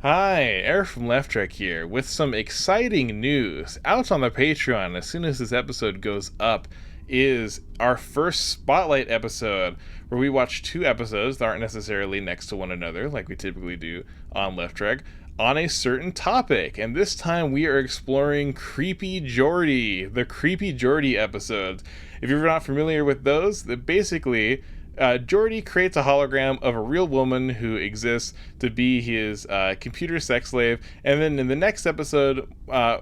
Hi, Eric from Left here with some exciting news. Out on the Patreon, as soon as this episode goes up, is our first Spotlight episode, where we watch two episodes that aren't necessarily next to one another, like we typically do on Left, on a certain topic. And this time we are exploring Creepy Geordie, the Creepy Geordie episodes. If you're not familiar with those, that basically Geordie creates a hologram of a real woman who exists to be his computer sex slave, and then in the next episode,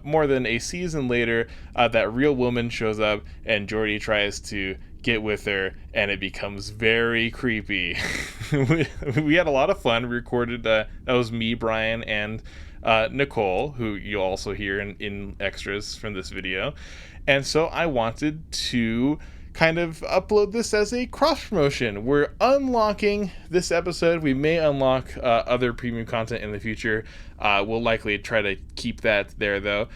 more than a season later, that real woman shows up, and Geordie tries to get with her, and it becomes very creepy. we had a lot of fun. We recorded, that was me, Brian, and Nicole, who you'll also hear in extras from this video. And so I wanted to kind of upload this as a cross promotion. We're unlocking this episode. We may unlock other premium content in the future. We'll likely try to keep that there though.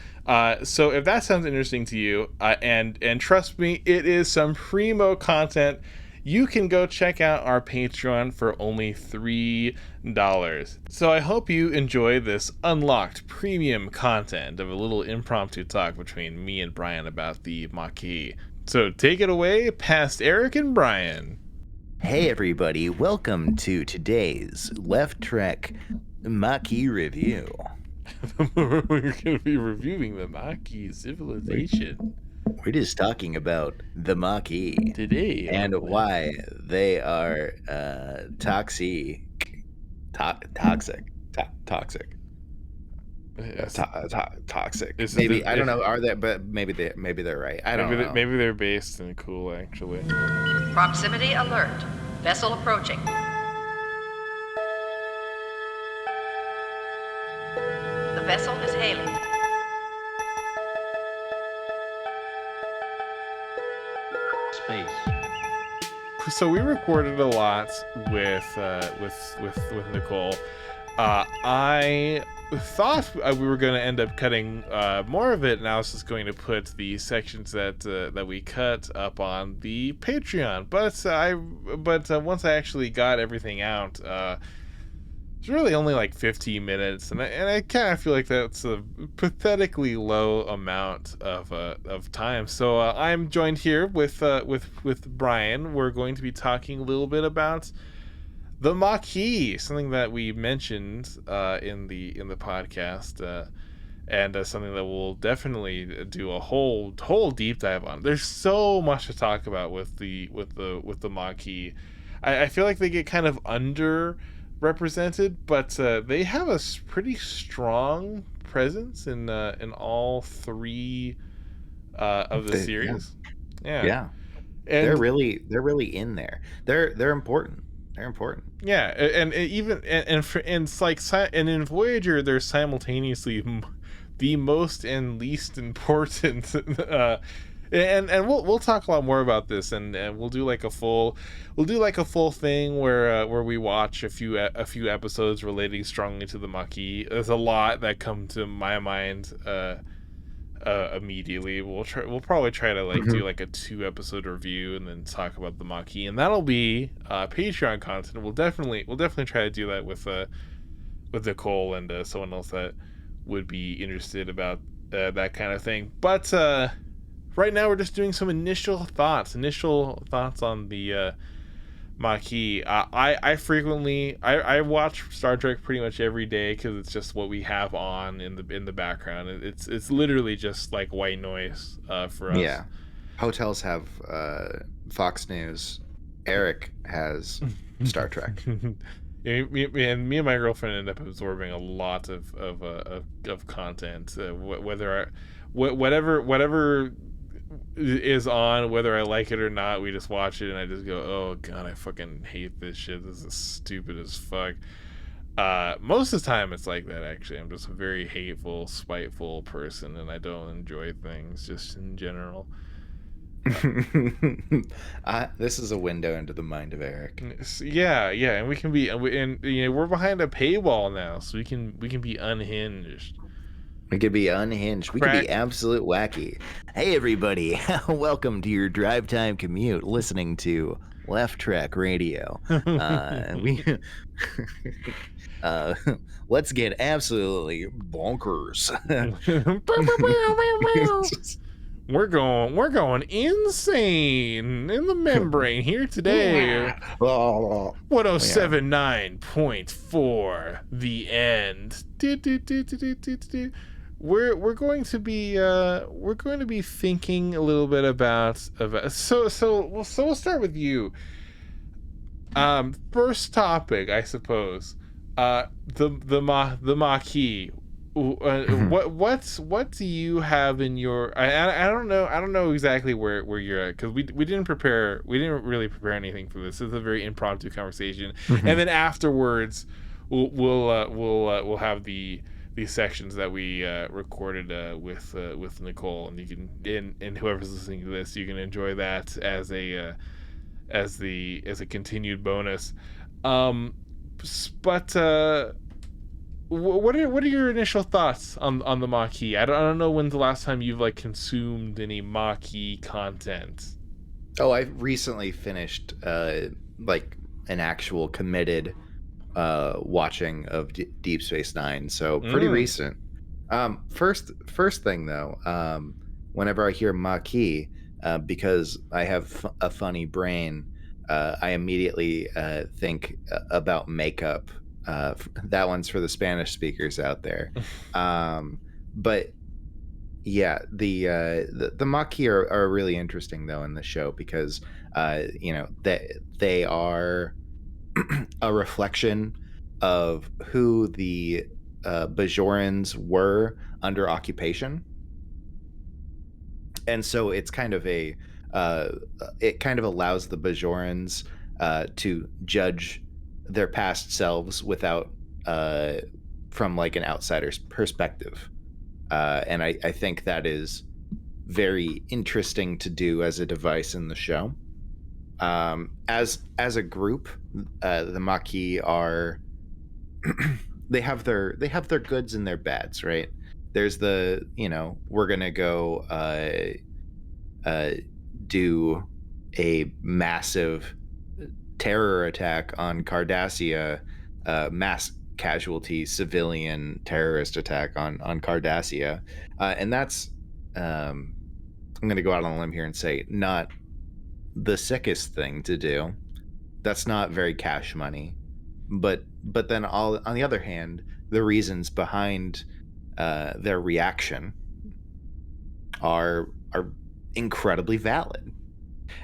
So if that sounds interesting to you, and trust me, it is some primo content, you can go check out our Patreon for only $3. So I hope you enjoy this unlocked premium content of a little impromptu talk between me and Brian about the Maquis. So take it away, past Eric and Brian. Hey everybody, welcome to today's Left Trek Maquis review. We're going to be reviewing the Maquis civilization. We're just talking about the Maquis Today. And why they are toxic. Toxic. Maybe I don't know. Are they? But maybe they're right. I don't know. Maybe they're based in cool, actually. Proximity alert. Vessel approaching. The vessel is hailing. Space. So we recorded a lot with Nicole. I thought we were going to end up cutting more of it, and I was just going to put the sections that we cut up on the Patreon. But once I actually got everything out, it's really only like 15 minutes, and I kind of feel like that's a pathetically low amount of time. So I'm joined here with Brian. We're going to be talking a little bit about the Maquis, something that we mentioned in the podcast, and something that we'll definitely do a whole deep dive on. There's so much to talk about with the Maquis. I feel like they get kind of underrepresented, but they have a pretty strong presence in all three of the series. Yeah. And they're really in there. They're important. They're important. Yeah, and even it's like, and in Voyager, they're simultaneously the most and least important. And we'll talk a lot more about this, and we'll do like a full thing where we watch a few episodes relating strongly to the Maquis. There's a lot that come to my mind immediately. We'll probably try to do like a 2-episode review and then talk about the Maquis, and that'll be Patreon content. We'll definitely try to do that with Nicole and someone else that would be interested about that kind of thing. But right now we're just doing some initial thoughts on the Maquis. I watch Star Trek pretty much every day because it's just what we have on in the background. It's literally just like white noise for us. Yeah, hotels have Fox News. Eric has Star Trek. Me and my girlfriend end up absorbing a lot of content. Whatever is on, whether I like it or not, we just watch it, and I just go, oh god, I fucking hate this shit. This is stupid as fuck. Most of the time it's like that, actually. I'm just a very hateful, spiteful person, and I don't enjoy things just in general. This is a window into the mind of Eric. Yeah, and we can be, and we're behind a paywall now, so we can be unhinged. We could be unhinged. We could be absolute wacky. Hey everybody, welcome to your drive time commute, listening to Left Track Radio. We let's get absolutely bonkers. We're going insane in the membrane here today. 1079.4 The End. We're going to be thinking a little bit about so we'll start with you. First topic, I suppose. The Maquis. What do you have in your? I don't know exactly where you're at, because we didn't really prepare anything for this. It's a very impromptu conversation, and then afterwards we'll have these sections that we recorded with Nicole, and you can and whoever's listening to this, you can enjoy that as a continued bonus. But what are your initial thoughts on the Maquis? I don't know when's the last time you've consumed any Maquis content. Oh, I recently finished an actual committed watching of Deep Space Nine, so pretty recent. First thing though, whenever I hear Maquis, because I have a funny brain, I immediately think about makeup. That one's for the Spanish speakers out there. But yeah, the Maquis are really interesting though in the show, because they are a reflection of who the Bajorans were under occupation, and so it's kind of it kind of allows the Bajorans to judge their past selves without from an outsider's perspective, and I think that is very interesting to do as a device in the show. As a group, the Maquis are they have their goods and their bads, right? There's the we're gonna go do a massive terror attack on Cardassia, mass casualty civilian terrorist attack on Cardassia, and that's I'm gonna go out on a limb here and say not the sickest thing to do. That's not very cash money, but then on the other hand, the reasons behind their reaction are incredibly valid.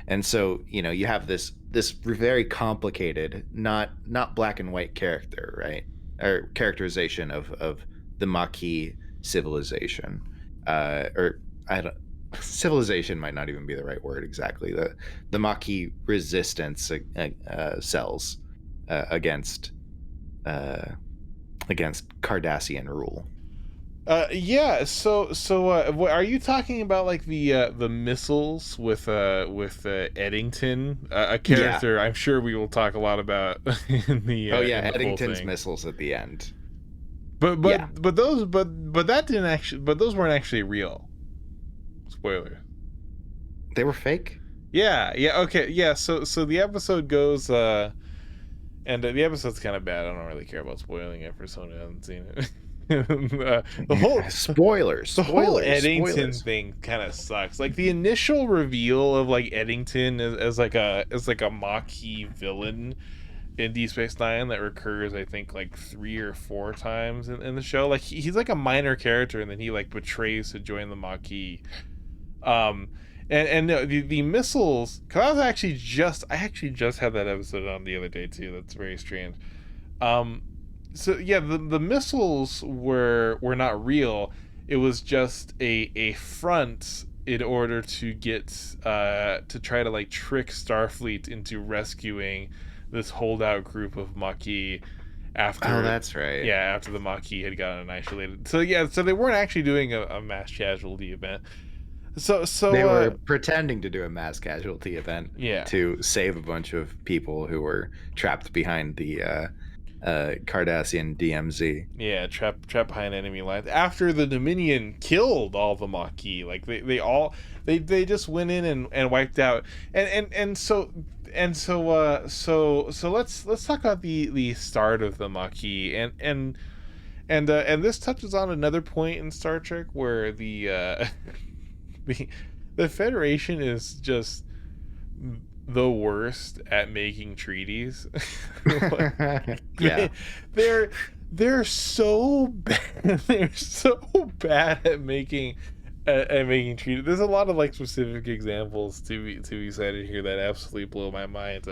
And so you have this very complicated, not black and white character, right, or characterization of the Maquis civilization, or I don't. Civilization might not even be the right word exactly. The Maquis resistance cells against Cardassian rule. Yeah. So are you talking about the missiles with Eddington, a character? Yeah. I'm sure we will talk a lot about in the. Oh yeah, Eddington's missiles at the end. But those weren't actually real. Spoiler. They were fake? Yeah, okay, yeah, so the episode goes, and the episode's kind of bad. I don't really care about spoiling it for someone who hasn't seen it. The whole spoilers. The whole Eddington thing kind of sucks. The initial reveal of Eddington as a Maquis villain in Deep Space Nine that recurs, I think, 3 or 4 times in the show. He's a minor character, and then he betrays to join the Maquis. And the missiles, because I actually just had that episode on the other day too. That's very strange. So yeah, the missiles were not real. It was just a front in order to get to try to trick Starfleet into rescuing this holdout group of Maquis after. Oh, that's right. Yeah, after the Maquis had gotten annihilated. So yeah, so they weren't actually doing a mass casualty event. So they were pretending to do a mass casualty event, yeah, to save a bunch of people who were trapped behind the Cardassian DMZ. Yeah, trapped behind enemy lines after the Dominion killed all the Maquis. They just went in and wiped out. And so so let's talk about the start of the Maquis, and this touches on another point in Star Trek where the the Federation is just the worst at making treaties. Like, Yeah. they're they're so bad. They're so bad at making treaties. There's a lot of like specific examples to be cited here that absolutely blow my mind.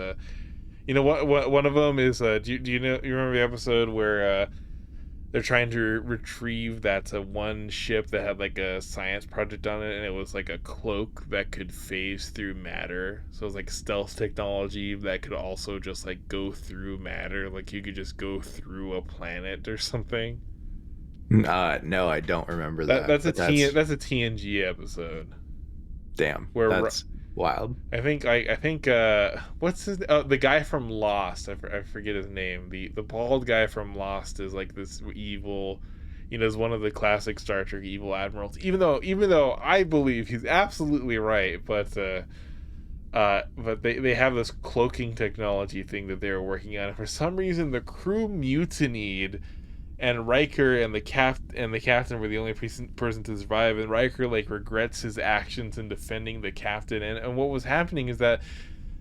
You know what? One of them is do you know, you remember the episode where they're trying to retrieve that one ship that had like a science project on it, and it was like a cloak that could phase through matter. So it was like stealth technology that could also just like go through matter. Like you could just go through a planet or something. No, I don't remember that. That's a TNG episode Damn. where That's wild. I think what's his the guy from Lost, I forget his name, the bald guy from Lost is like this evil, is one of the classic Star Trek evil admirals, even though I believe he's absolutely right, but they have this cloaking technology thing that they were working on, and for some reason the crew mutinied, and Riker and the captain were the only person to survive, and Riker like regrets his actions in defending the captain, and what was happening is that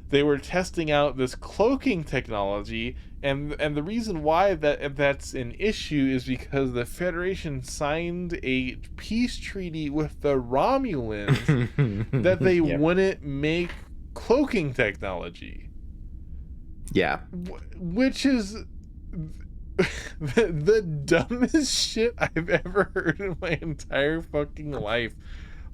they were testing out this cloaking technology, and the reason why that's an issue is because the Federation signed a peace treaty with the Romulans that they Yep. wouldn't make cloaking technology. Yeah. Which is the dumbest shit I've ever heard in my entire fucking life.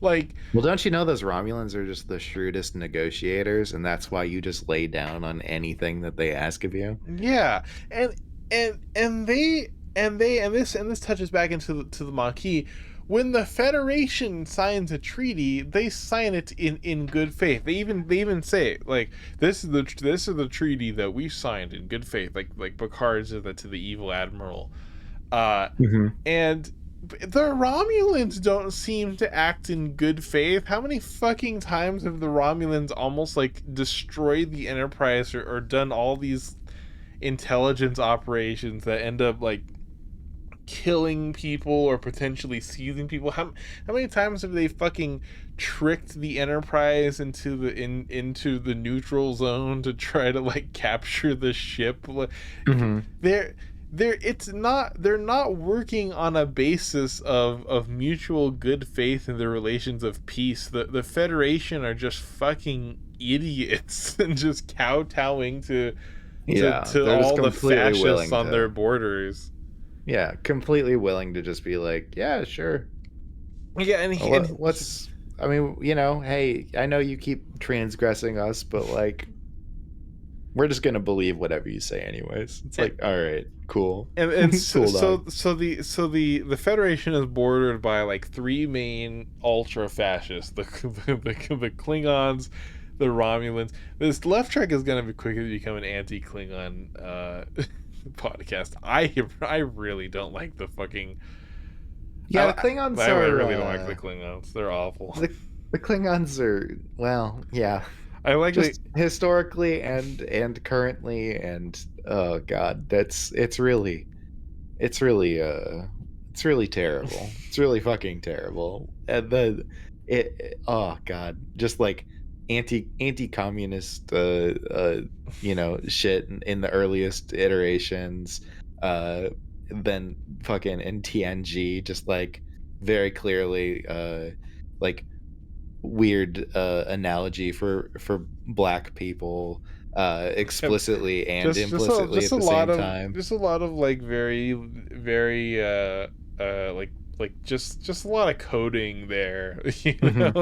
Like, Well, don't you know those Romulans are just the shrewdest negotiators, and that's why you just lay down on anything that they ask of you? yeah, and this touches back into the Maquis. When the Federation signs a treaty, they sign it in good faith. They even say, like, this is the treaty that we signed in good faith. Like Picard said that to the evil admiral, and the Romulans don't seem to act in good faith. How many fucking times have the Romulans almost like destroyed the Enterprise or done all these intelligence operations that end up like killing people or potentially seizing people? How many times have they fucking tricked the Enterprise into the neutral zone to try to like capture the ship? They're not working on a basis of mutual good faith in the relations of peace. The Federation are just fucking idiots and just kowtowing to all the fascists on their borders. Yeah, completely willing to just be like, yeah, sure. Yeah, and I mean, hey, I know you keep transgressing us, but like, we're just gonna believe whatever you say anyways. It's like, all right, cool. And Cool, so dog. the Federation is bordered by like three main ultra fascists: the Klingons, the Romulans. This left track is gonna be quickly become an anti-Klingon podcast. I really don't like the fucking. Yeah, the Klingons I are. really don't like the Klingons. They're awful. The Klingons are, well, yeah. I like Just historically and currently, and oh god, it's really terrible. It's really fucking terrible. And oh god, just like anti-communist shit in the earliest iterations, then fucking in TNG, just like very clearly like weird analogy for black people, explicitly and implicitly at the same time. Just a lot of like very just a lot of coding there.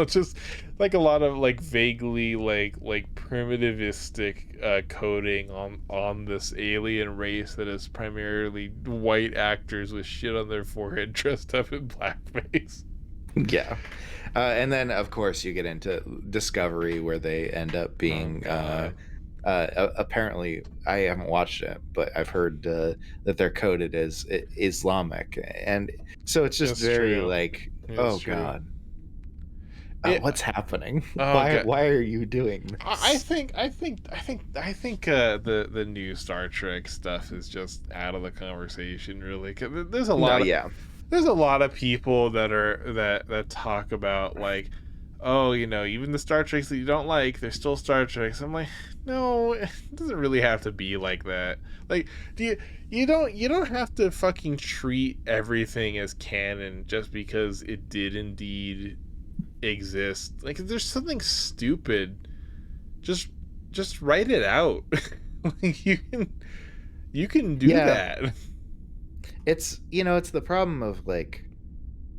Just like a lot of like vaguely like primitivistic coding on this alien race that is primarily white actors with shit on their forehead dressed up in blackface. Yeah. And then of course you get into Discovery, where they end up being apparently, I haven't watched it, but I've heard that they're coded as Islamic, and so it's just That's very true. like, Yeah, oh that's true. god. What's happening? Oh god. Why are you doing I this? think the new Star Trek stuff is just out of the conversation, really. 'Cause there's a No, lot of yeah. people that talk about, like, oh, even the Star Treks that you don't like, they're still Star Treks. I'm like, no, it doesn't really have to be like that. Like, do you don't have to fucking treat everything as canon just because it did indeed exist. Like, if there's something stupid, just write it out. Like, you can do Yeah. that. It's the problem of, like,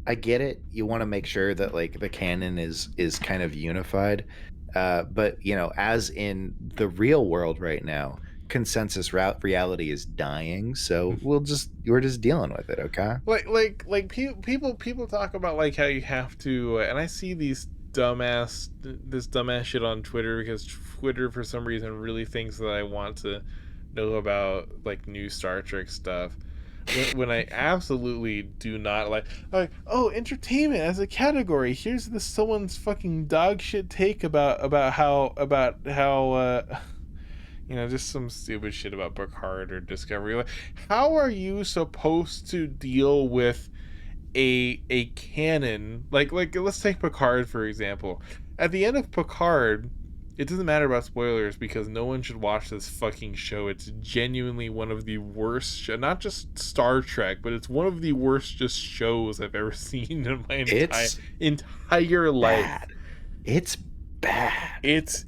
I get it. You want to make sure that, like, the canon is kind of unified. But as in the real world right now, consensus reality is dying. So we're just dealing with it. Okay. People talk about, like, how you have to, and I see this dumbass shit on Twitter, because Twitter for some reason really thinks that I want to know about, like, new Star Trek stuff, when I absolutely do not. Like, oh, entertainment as a category, here's this someone's fucking dog shit take about how just some stupid shit about Picard or Discovery. Like, how are you supposed to deal with a canon, like let's take Picard for example. At the end of Picard, it doesn't matter about spoilers, because no one should watch this fucking show. It's genuinely one of the worst not just Star Trek, but it's one of the worst just shows I've ever seen in my entire life. Bad. It's bad. It's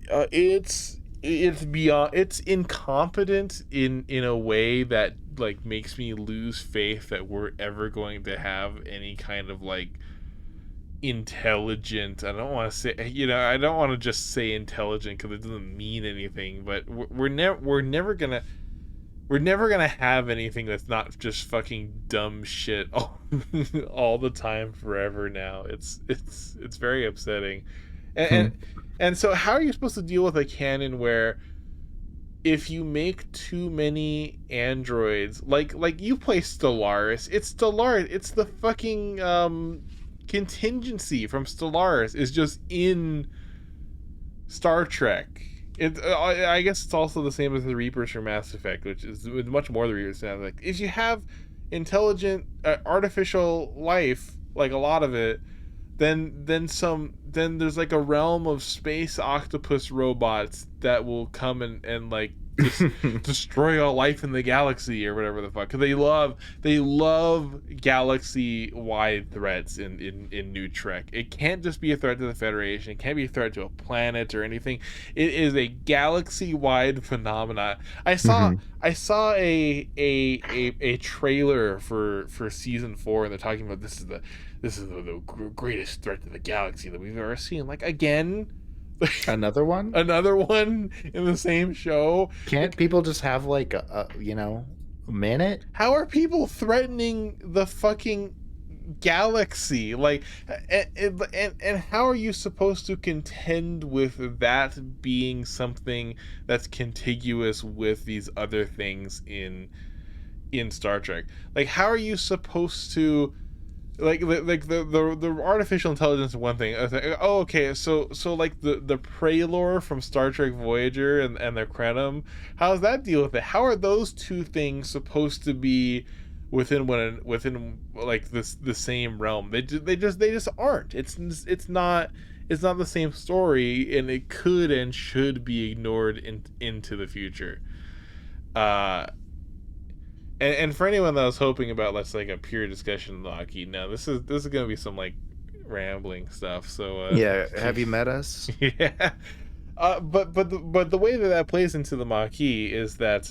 beyond. It's incompetent in a way that, like, makes me lose faith that we're ever going to have any kind of, like, intelligent. I don't want to say, I don't want to just say intelligent, because it doesn't mean anything. But we're never gonna have anything that's not just fucking dumb shit all the time forever now. It's very upsetting. And so how are you supposed to deal with a canon where, if you make too many androids, like you play Stellaris, it's the fucking contingency from Stellaris is just in Star Trek. I guess it's also the same as the Reapers from Mass Effect, which is much more the Reapers from Mass Effect. If you have intelligent artificial life, like a lot of it, then there's, like, a realm of space octopus robots that will come and like destroy all life in the galaxy or whatever the fuck. Because they love galaxy wide threats in New Trek. It can't just be a threat to the Federation. It can't be a threat to a planet or anything. It is a galaxy wide phenomena. I saw a trailer for season 4, and they're talking about this is the greatest threat to the galaxy that we've ever seen. Like, again, Another one? another one in the same show. Can't people just have, like, a minute? How are people threatening the fucking galaxy? Like, and how are you supposed to contend with that being something that's contiguous with these other things in Star Trek? Like, how are you supposed to, like the artificial intelligence is one thing. Oh, okay, so like the Prelor from Star Trek Voyager and the Krenim, how does that deal with it? How are those two things supposed to be within like the same realm? They just aren't. It's not the same story, and it could and should be ignored into the future. And for anyone that was hoping about, let's, like, a pure discussion of Maquis, no, this is gonna be some, like, rambling stuff. So Yeah, have you met us? yeah. But the way that plays into the Maquis is that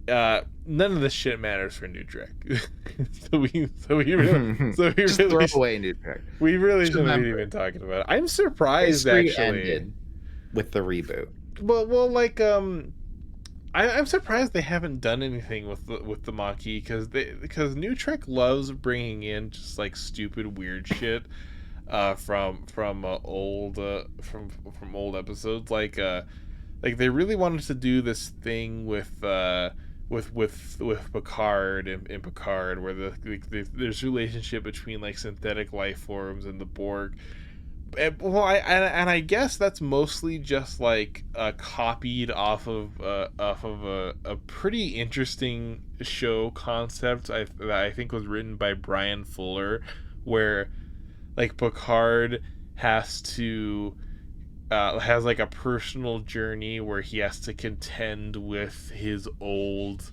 none of this shit matters for New Trek. so we Just throw away New Trek. We really shouldn't be even talking about it. I'm surprised History actually ended with the reboot. Well, like, I'm surprised they haven't done anything with the Maquis, because New Trek loves bringing in just, like, stupid weird shit from old episodes. Like they really wanted to do this thing with Picard and Picard, where there's a relationship between, like, synthetic life forms and the Borg. Well, I guess that's mostly just like copied off of a pretty interesting show concept that I think was written by Brian Fuller, where like Picard has to has like a personal journey where he has to contend with his old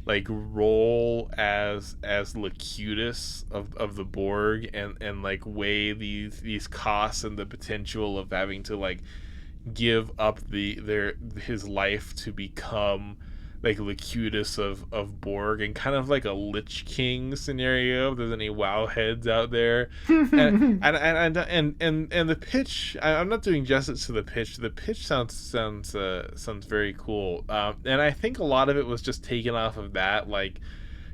like role as Locutus of the Borg, and like weigh these costs and the potential of having to like give up his life to become like Locutus of Borg, and kind of like a Lich King scenario. If there's any WoW heads out there, and the pitch, I'm not doing justice to the pitch. The pitch sounds very cool, and I think a lot of it was just taken off of that, like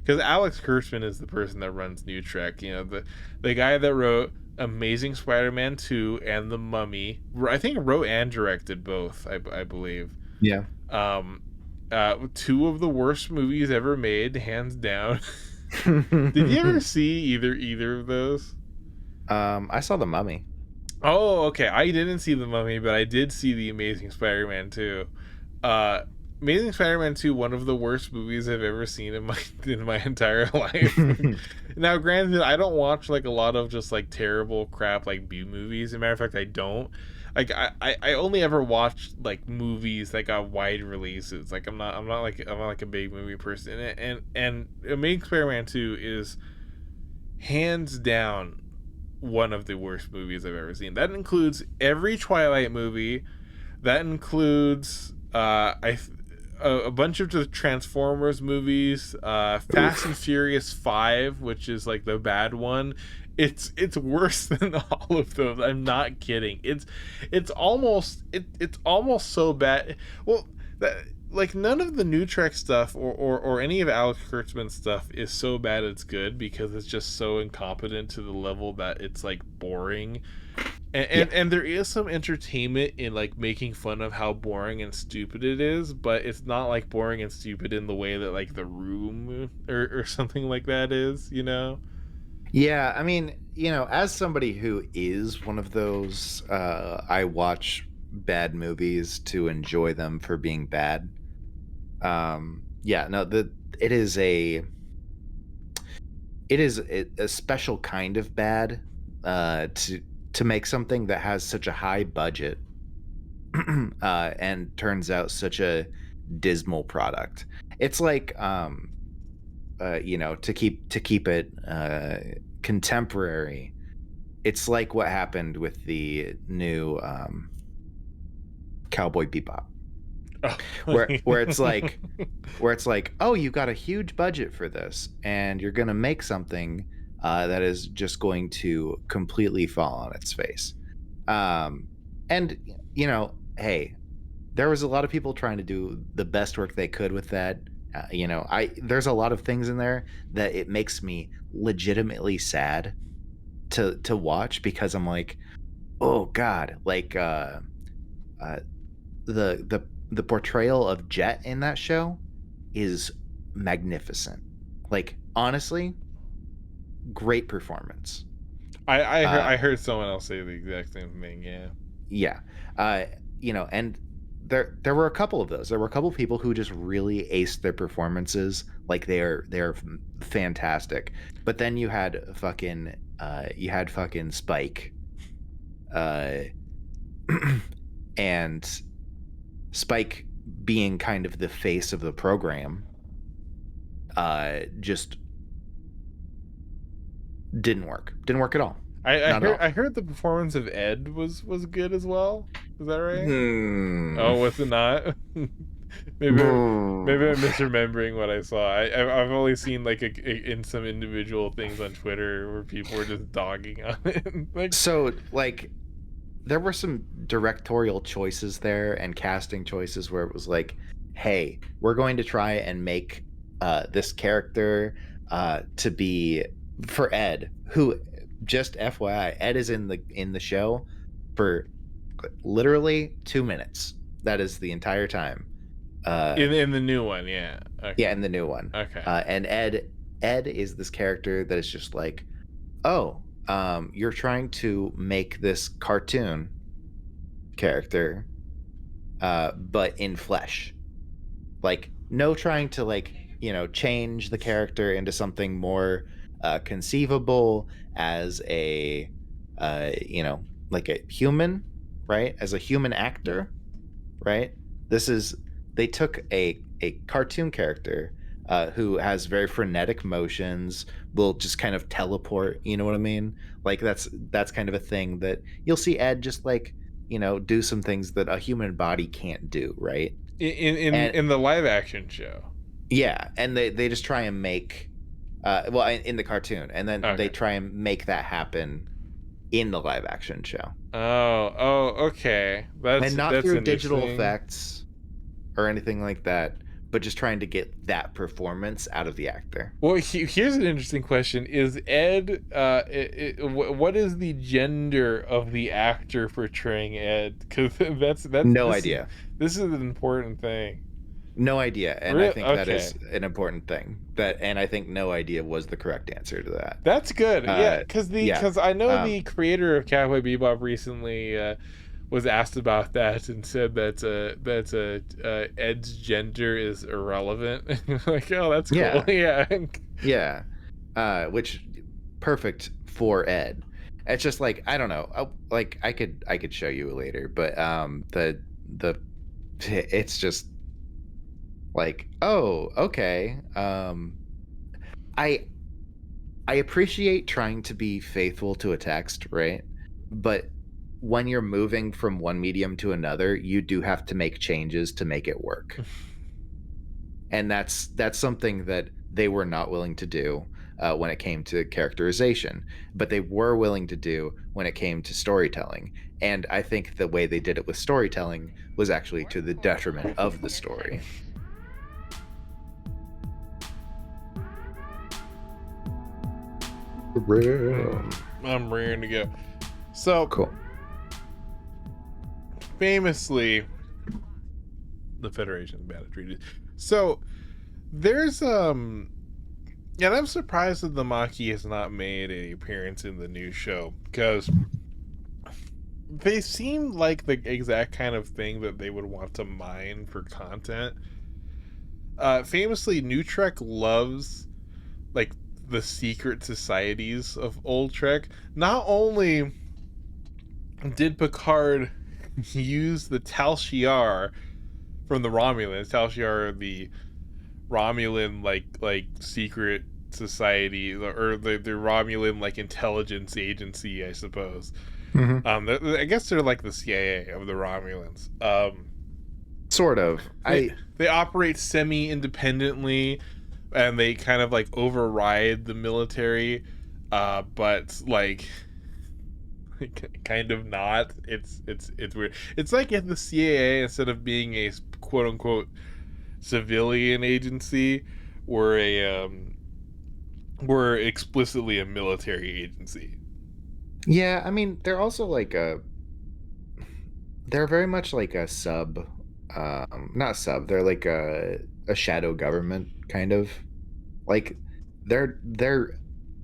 because Alex Kurtzman is the person that runs New Trek. You know, the guy that wrote Amazing Spider-Man 2 and The Mummy. I think wrote and directed both. I believe. Yeah. Two of the worst movies ever made, hands down. Did you ever see either of those? I saw The Mummy. Oh, okay. I didn't see The Mummy, but I did see The Amazing Spider-Man 2. Amazing Spider-Man 2, one of the worst movies I've ever seen in my entire life. Now, granted, I don't watch like a lot of just like terrible crap like B movies. As a matter of fact, I don't. Like I only ever watched like movies that got wide releases. Like I'm not like a big movie person. And Amazing Spider-Man 2 is hands down one of the worst movies I've ever seen. That includes every Twilight movie. That includes a bunch of the Transformers movies, Fast and Furious 5, which is like the bad one. It's worse than all of those. I'm not kidding. It's almost so bad. Well, like none of the New Trek stuff or any of Alex Kurtzman's stuff is so bad it's good, because it's just so incompetent to the level that it's like boring. And there is some entertainment in like making fun of how boring and stupid it is, but it's not like boring and stupid in the way that like The Room or something like that is, you know? Yeah, I mean, as somebody who is one of those, I watch bad movies to enjoy them for being bad. Yeah, no, it is a special kind of bad, to make something that has such a high budget, and turns out such a dismal product. It's like, to keep it contemporary. It's like what happened with the new Cowboy Bebop, Oh. where it's like oh, you got a huge budget for this, and you're gonna make something that is just going to completely fall on its face. And hey, there was a lot of people trying to do the best work they could with that. There's a lot of things in there that it makes me legitimately sad to watch, because I'm like, oh God, like the portrayal of Jet in that show is magnificent. Like, honestly, great performance. I heard someone else say the exact same thing. Yeah. And there were a couple of those. There were a couple of people who just really aced their performances. Like, they're fantastic. But then you had fucking Spike, and Spike being kind of the face of the program, just didn't work at all. I heard the performance of Ed was good as well. Is that right? Oh, was it not? maybe I'm misremembering what I saw. I've only seen like in some individual things on Twitter where people were just dogging on it. So like, there were some directorial choices there and casting choices where it was like, hey, we're going to try and make this character to be for Ed, who, just FYI, Ed is in the show for literally 2 minutes. That is the entire time. In the new one, yeah. Okay. Yeah, in the new one. Okay. And Ed is this character that is just like, oh, you're trying to make this cartoon character, but in flesh. Like, no trying to, like, change the character into something more conceivable as a, like a human, right? As a human actor, right? This is, they took a cartoon character who has very frenetic motions, will just kind of teleport, you know what I mean? Like, that's kind of a thing that you'll see Ed just, like, do some things that a human body can't do, right? In And in the live action show. yeah, and they just try and make well, in the cartoon, and then they Okay. try and make that happen in the live action show. Oh, okay. And not That's through digital interesting. effects or anything like that, but just trying to get that performance out of the actor. Well, here's an interesting question: Is Ed? What is the gender of the actor portraying Ed? Because that's No idea. This is an important thing. No idea, and I think that Okay. is an important thing. And I think no idea was the correct answer to that. That's good. Yeah, because yeah. I know the creator of Cowboy Bebop recently was asked about that and said that Ed's gender is irrelevant. Like, oh, that's cool. Yeah. Yeah. Yeah. Which perfect for Ed. It's just like, I don't know. Like, I could show you later, but the it's just like, oh, okay. I appreciate trying to be faithful to a text, right? But when you're moving from one medium to another, you do have to make changes to make it work. And that's something that they were not willing to do when it came to characterization, but they were willing to do when it came to storytelling. And I think the way they did it with storytelling was actually to the detriment of the story. I'm ready to go. So Cool. Famously, the Federation's bad at treaties. So there's and I'm surprised that the Maquis has not made an appearance in the new show, because they seem like the exact kind of thing that they would want to mine for content. Famously, New Trek loves, like, the secret societies of old Trek. Not only did Picard use the Tal Shiar from the Romulans. Tal Shiar are the Romulan like secret society, or the Romulan like intelligence agency, I suppose. Mm-hmm. I guess they're like the CIA of the Romulans. Sort of. They operate semi-independently, and they kind of like override the military, but like kind of not. It's weird. It's like if the CIA, instead of being a quote unquote civilian agency, were explicitly a military agency. Yeah, I mean, they're also like they're very much like a sub, not sub, they're like a shadow government, kind of. Like, they're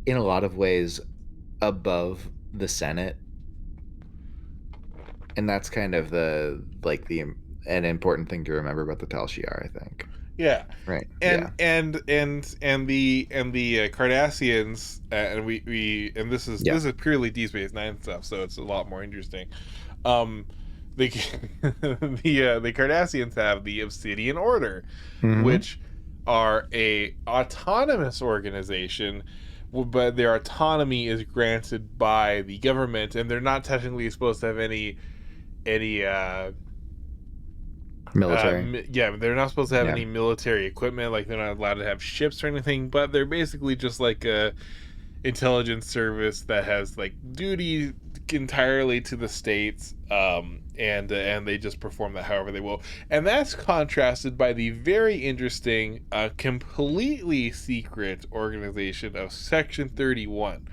in a lot of ways above the Senate, and that's kind of an important thing to remember about the Tal Shiar, I think. Yeah. Right. And yeah. the Cardassians, and this is purely Deep Space Nine stuff, so it's a lot more interesting. The the Cardassians have the Obsidian Order, Mm-hmm. which are a autonomous organization, but their autonomy is granted by the government, and they're not technically supposed to have any military. They're not supposed to have any military equipment. Like, they're not allowed to have ships or anything, but they're basically just like a intelligence service that has like duty entirely to the states, and they just perform that however they will. And that's contrasted by the very interesting, completely secret organization of Section 31.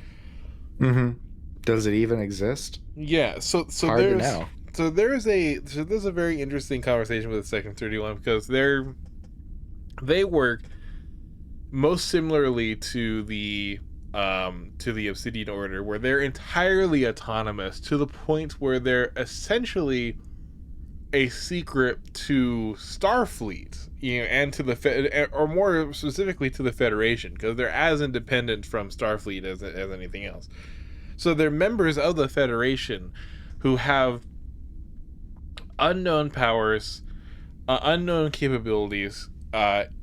Mm-hmm. Does it even exist? Yeah, so hard there's to know. So there's a very interesting conversation with Section 31, because they work most similarly to the to the Obsidian Order, where they're entirely autonomous to the point where they're essentially a secret to Starfleet, and to the or more specifically to the Federation, because they're as independent from Starfleet as anything else. So they're members of the Federation who have unknown powers, unknown capabilities,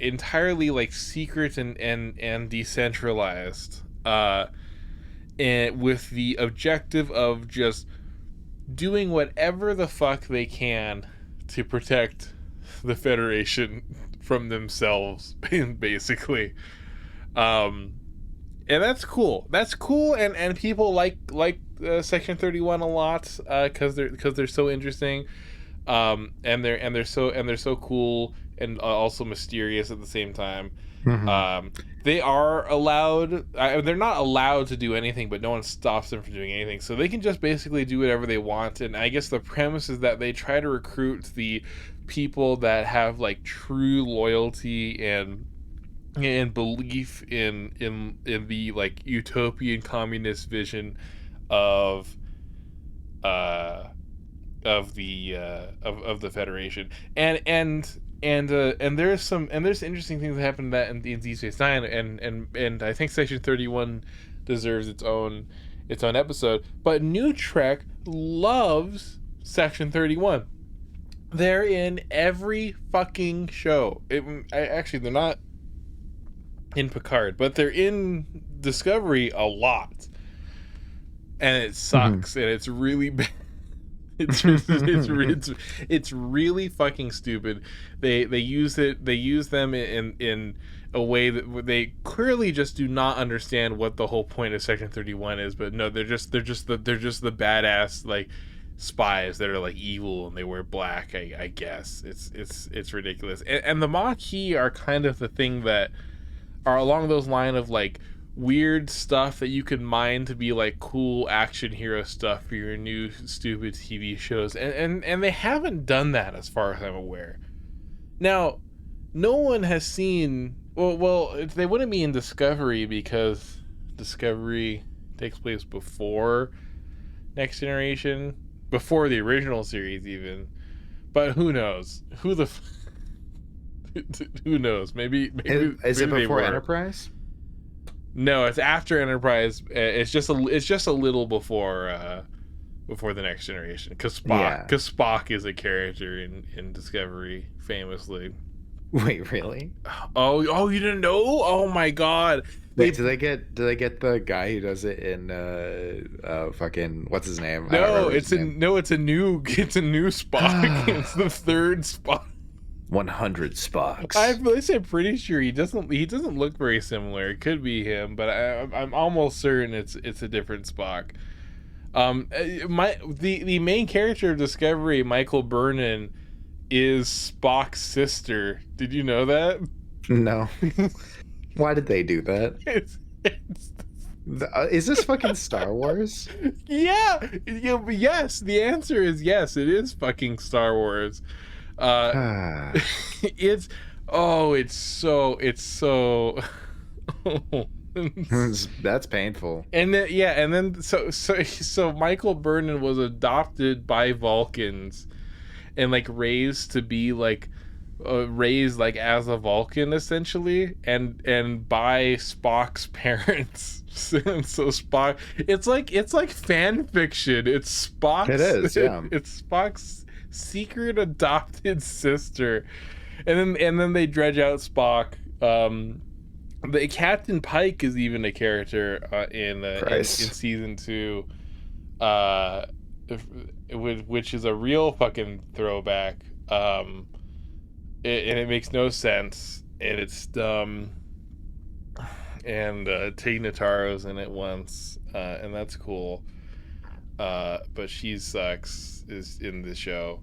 entirely like secret and decentralized, and with the objective of just doing whatever the fuck they can to protect the Federation from themselves, basically. And that's cool. That's cool, and people like Section 31 a lot, because they're so interesting, and they're so cool, and also mysterious at the same time. Mm-hmm. They are allowed. They're not allowed to do anything, but no one stops them from doing anything. So they can just basically do whatever they want. And I guess the premise is that they try to recruit the people that have like true loyalty and belief in the like utopian communist vision of the Federation. And there's interesting things that happen that in Deep Space Nine, and I think Section 31 deserves its own episode. But New Trek loves Section 31. They're in every fucking show. Actually, they're not in Picard, but they're in Discovery a lot, and it sucks, and it's really bad. It's really fucking stupid. They use them in a way that they clearly just do not understand what the whole point of Section 31 is. But no, they're just the badass like spies that are like evil and they wear black. I guess it's ridiculous. And the Maquis are kind of the thing that are along those lines of like weird stuff that you could mine to be like cool action hero stuff for your new stupid TV shows, and they haven't done that as far as I'm aware. Now, no one has seen. Well, they wouldn't be in Discovery because Discovery takes place before Next Generation, before the original series even. But who knows? Who knows? Maybe Is it maybe before Enterprise? No, it's after Enterprise. It's just a little before the Next Generation, because Spock is a character in Discovery famously. Wait, really? Oh, you didn't know? Oh my god! Wait, do they get the guy who does it in fucking what's his name? No, it's a new Spock. It's the third Spock. 100 Spocks. I'm pretty sure he doesn't look very similar. It could be him, but I'm almost certain it's a different Spock. The main character of Discovery, Michael Burnham, is Spock's sister. Did you know that? No. Why did they do that? Is this fucking Star Wars? Yeah. Yes. The answer is yes. It is fucking Star Wars. It's so that's painful. And then so Michael Burnham was adopted by Vulcans and like raised to be like raised like as a Vulcan essentially, and by Spock's parents. And so Spock, it's like fan fiction. It's Spock's. It is, yeah. It's Spock's secret adopted sister, and then they dredge out Spock. The Captain Pike is even a character in season 2, which is a real fucking throwback. And it makes no sense, and it's dumb. And Tig Notaro's in it once, and that's cool. But She Sucks is in the show.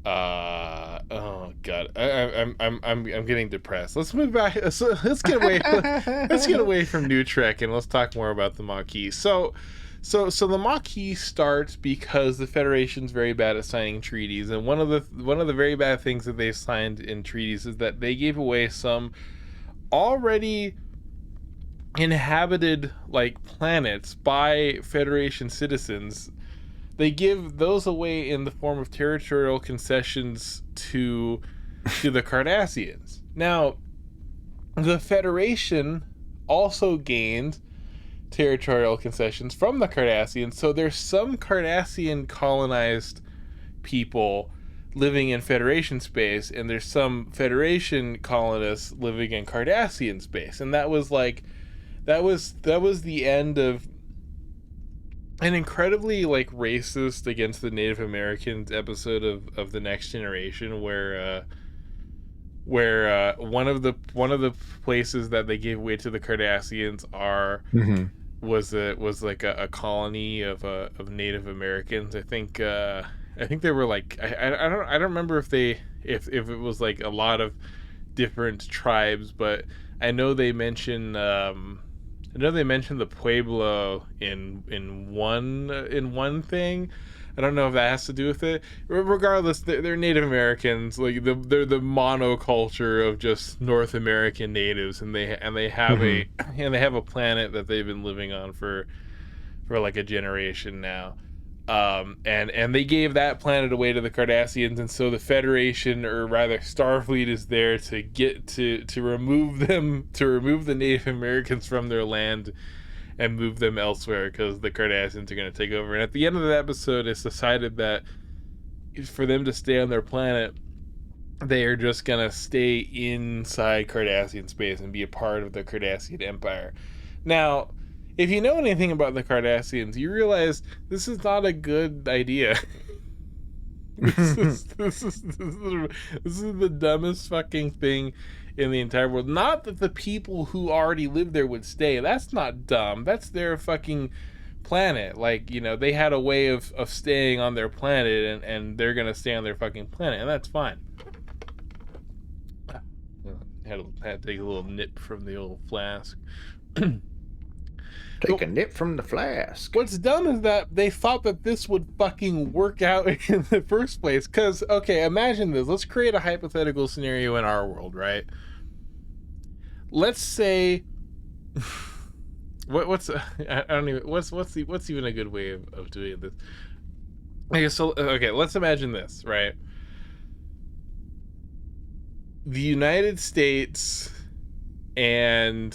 Oh god, I'm getting depressed. Let's move back. Let's get away. Let's get away from New Trek and let's talk more about the Maquis. So the Maquis start because the Federation's very bad at signing treaties, and one of the very bad things that they've signed in treaties is that they gave away some already inhabited like planets by Federation citizens, they give those away in the form of territorial concessions to the Cardassians. Now, the Federation also gained territorial concessions from the Cardassians, so there's some Cardassian colonized people living in Federation space, and there's some Federation colonists living in Cardassian space, and that was the end of an incredibly like racist against the Native Americans episode of the Next Generation, where one of the places that they gave away to the Cardassians was like a colony of Native Americans. I think they were like I don't remember if it was like a lot of different tribes, but I know they mention the Pueblo in one thing. I don't know if that has to do with it. Regardless, they're Native Americans. Like they're the monoculture of just North American natives, and they have a planet that they've been living on for like a generation now. And they gave that planet away to the Cardassians, and so the Federation, or rather Starfleet, is there to get to remove the Native Americans from their land and move them elsewhere, because the Cardassians are going to take over. And at the end of the episode, it's decided that for them to stay on their planet, they are just going to stay inside Cardassian space and be a part of the Cardassian Empire. Now, if you know anything about the Cardassians, you realize this is not a good idea. This is the dumbest fucking thing in the entire world. Not that the people who already live there would stay. That's not dumb. That's their fucking planet. Like, you know, they had a way of staying on their planet, and they're gonna stay on their fucking planet, and that's fine. Had to take a little nip from the old flask. Take a nip from the flask. What's dumb is that they thought that this would fucking work out in the first place. Because, okay, imagine this. Let's create a hypothetical scenario in our world, right? Let's say, what's even a good way of doing this? Okay, let's imagine this, right? The United States and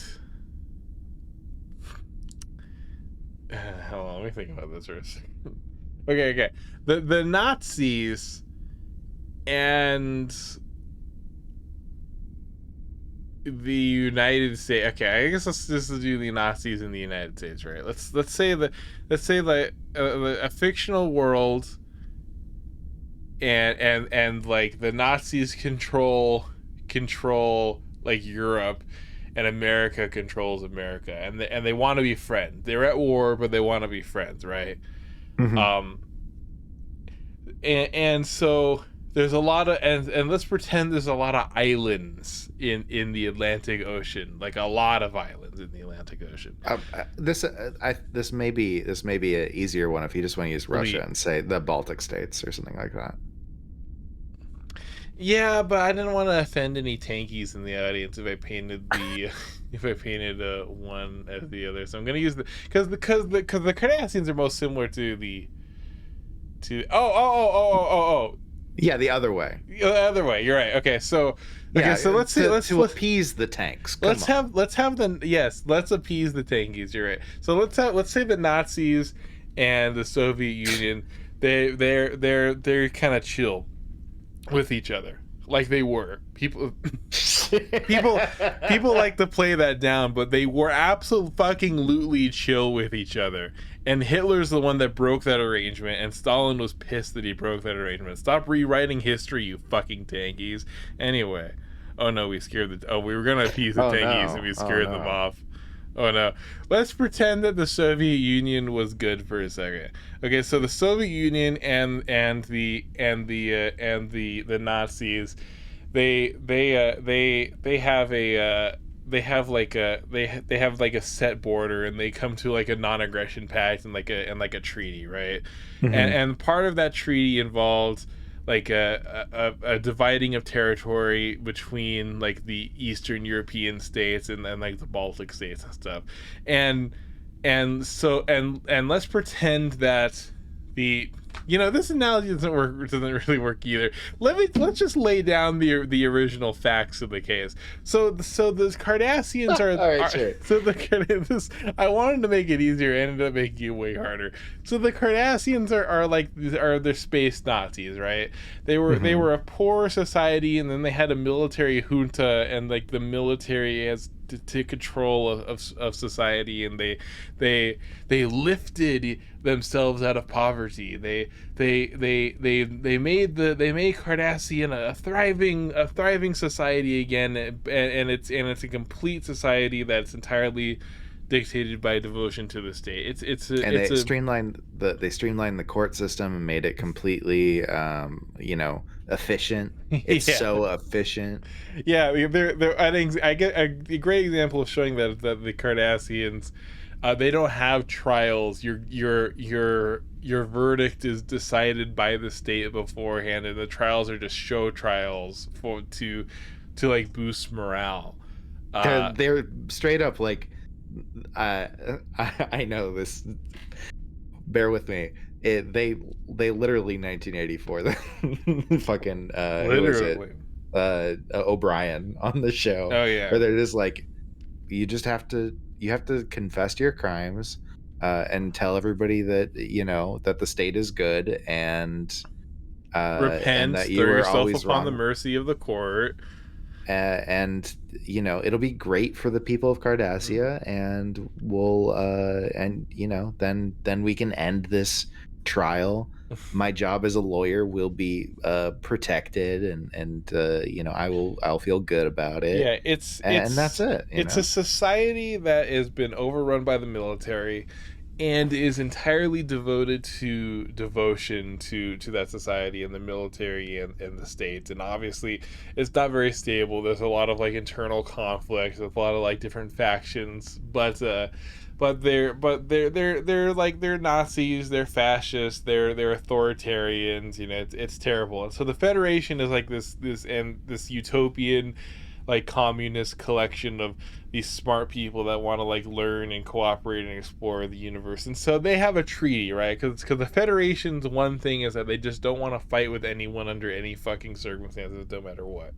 hold on, let me think about this for a second. Okay. The Nazis and the United States. Okay, I guess let's just do the Nazis in the United States, right? Let's say a fictional world, and like the Nazis control like Europe, and America controls America, and they want to be friends. They're at war, but they want to be friends, right? Mm-hmm. And so there's a lot of and let's pretend there's a lot of islands in the Atlantic Ocean, like a lot of islands in the Atlantic Ocean. This may be an easier one if you just want to use Russia and say the Baltic states or something like that. Yeah, but I didn't want to offend any tankies in the audience if I painted one as the other. So I'm gonna use because the Cardassians are most similar to yeah, the other way. The other way. You're right. Okay, so let's appease the tanks. Let's appease the tankies. You're right. So let's say the Nazis and the Soviet Union, they're kind of chill with each other, like they were. People like to play that down, but they were absolutely chill with each other. And Hitler's the one that broke that arrangement, and Stalin was pissed that he broke that arrangement. Stop rewriting history, you fucking tankies. Anyway, we were gonna appease the tankies, and we scared them off. Oh no. Let's pretend that the Soviet Union was good for a second. Okay, so the Soviet Union and the Nazis, they have like a set border, and they come to like a non-aggression pact and like a treaty, right? Mm-hmm. And part of that treaty involves like a dividing of territory between like the Eastern European states and like the Baltic states and stuff, and and let's pretend that the this analogy doesn't really work either. Let's just lay down the original facts of the case. So the Cardassians are, All right, sure. so this, I wanted to make it easier, and ended up making it way harder. So the Cardassians are their space Nazis, right? They were a poor society, and then they had a military junta, and like the military has to control of society, and they lifted themselves out of poverty. They made Cardassian a thriving society again, and it's a complete society that's entirely dictated by devotion to the state. They streamlined the court system and made it completely efficient. It's so efficient. Yeah, they're I get a great example of showing that the Cardassians, they don't have trials. Your verdict is decided by the state beforehand, and the trials are just show trials to like boost morale. They're straight up like, I know this. Bear with me. They literally 1984. The fucking Literally. O'Brien on the show. Oh yeah. Where they're just like, you have to confess to your crimes, and tell everybody that that the state is good, and repent, and that you throw were yourself always upon wrong. the mercy of the court. And it'll be great for the people of Cardassia, and we'll then we can end this trial. My job as a lawyer will be protected, and I'll feel good about it. Yeah, and that's it. It's a society that has been overrun by the military, and is entirely devoted to devotion to that society and the military and the state. And obviously it's not very stable. There's a lot of like internal conflicts with a lot of like different factions, but they're Nazis, they're fascists, they're authoritarians. It's terrible. And so the Federation is like this utopian, like communist collection of these smart people that want to like learn and cooperate and explore the universe. And so they have a treaty, right? Because the Federation's one thing is that they just don't want to fight with anyone under any fucking circumstances, no matter what.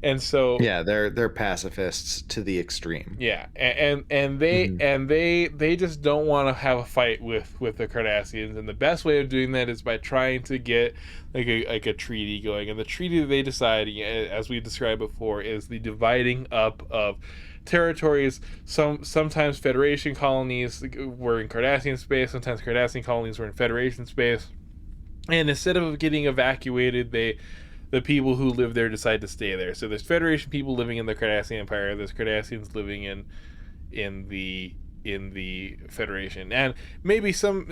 And so they're pacifists to the extreme. Yeah, and they just don't want to have a fight with the Cardassians, and the best way of doing that is by trying to get like a treaty going. And the treaty that they decide, as we described before, is the dividing up of territories. Sometimes Federation colonies were in Cardassian space, sometimes Cardassian colonies were in Federation space, and instead of getting evacuated, the people who live there decide to stay there. So there's Federation people living in the Cardassian Empire. There's Cardassians living in the Federation. And maybe someone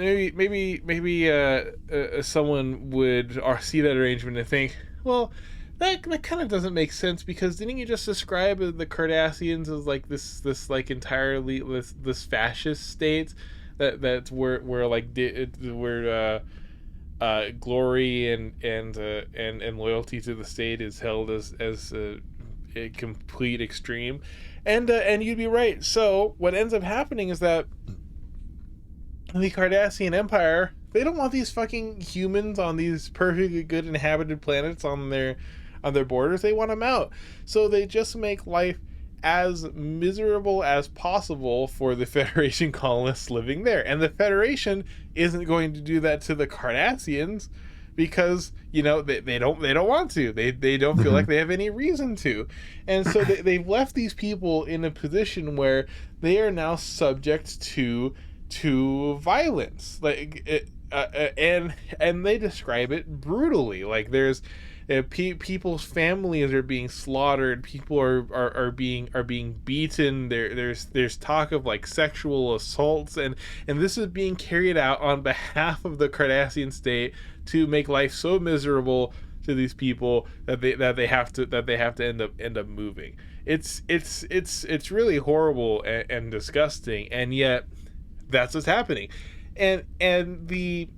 would see that arrangement and think, well, that kind of doesn't make sense, because didn't you just describe the Cardassians as like this like entirely this fascist state that's where glory and loyalty to the state is held as a complete extreme, and you'd be right. So what ends up happening is that the Cardassian Empire, they don't want these fucking humans on these perfectly good inhabited planets on their borders. They want them out, so they just make life as miserable as possible for the Federation colonists living there. And the Federation isn't going to do that to the Cardassians, because they don't want to. They don't feel like they have any reason to. And so they've left these people in a position where they are now subject to violence, like and they describe it brutally. Like there's people's families are being slaughtered. People are being beaten. There's talk of like sexual assaults, and this is being carried out on behalf of the Cardassian state to make life so miserable to these people that they have to end up moving. It's really horrible and disgusting, and yet that's what's happening. And the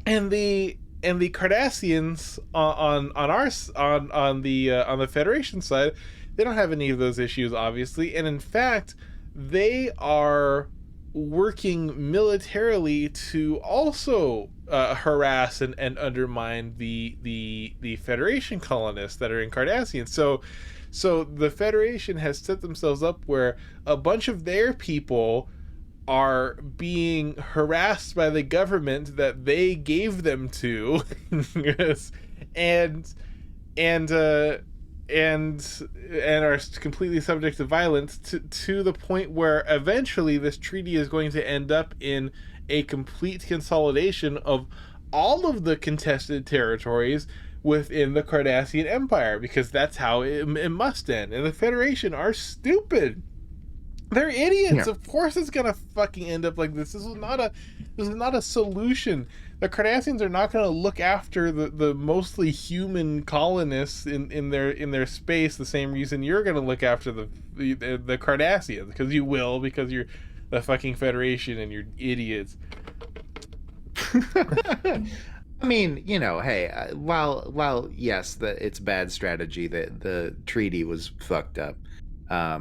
and the Cardassians on our on the Federation side, they don't have any of those issues, obviously, and in fact, they are working militarily to also harass and undermine the Federation colonists that are in Cardassian. So the Federation has set themselves up where a bunch of their people are being harassed by the government that they gave them to. Yes. and and uh and are completely subject to violence to the point where eventually this treaty is going to end up in a complete consolidation of all of the contested territories within the Cardassian Empire, because that's how it must end. And the Federation are stupid. They're idiots. Yeah. Of course it's gonna fucking end up like this. This is not a solution. The Cardassians are not gonna look after the mostly human colonists in their space the same reason you're gonna look after the Cardassians, because you will, because you're the fucking Federation and you're idiots. I mean, hey, while yes, it's bad strategy that the treaty was fucked up. I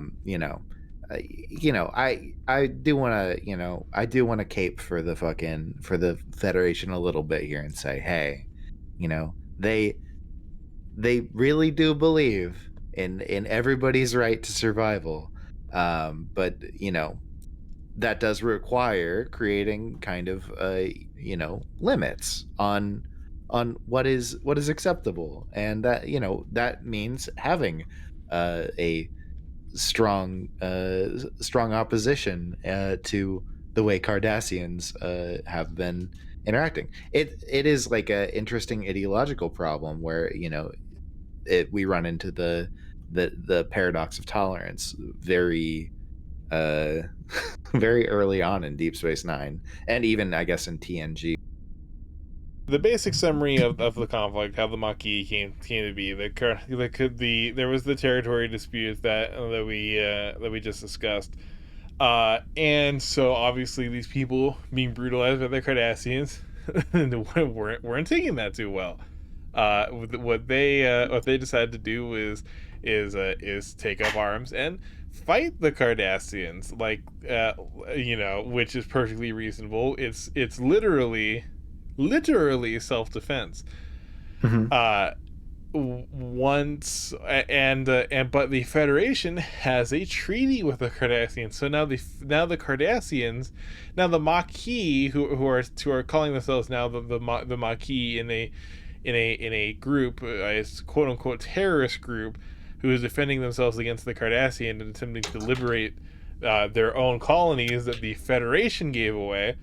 do want to cape for the Federation a little bit here and say, hey, they really do believe in everybody's right to survival, but that does require creating kind of limits on what is acceptable, and that means having a strong opposition to the way Cardassians have been interacting. It is like a interesting ideological problem where we run into the paradox of tolerance very very early on in Deep Space Nine, and even I guess in TNG. The basic summary of the conflict, how the Maquis came to be, there was the territory dispute that we just discussed, and so obviously these people being brutalized by the Cardassians weren't taking that too well. What they decided to do is take up arms and fight the Cardassians, which is perfectly reasonable. It's literally self-defense. Mm-hmm. Once and but the Federation has a treaty with the Cardassians, so now the Cardassians, now the Maquis, who are calling themselves now the Maquis in a group, a quote unquote terrorist group, who is defending themselves against the Cardassian and attempting to liberate their own colonies that the Federation gave away,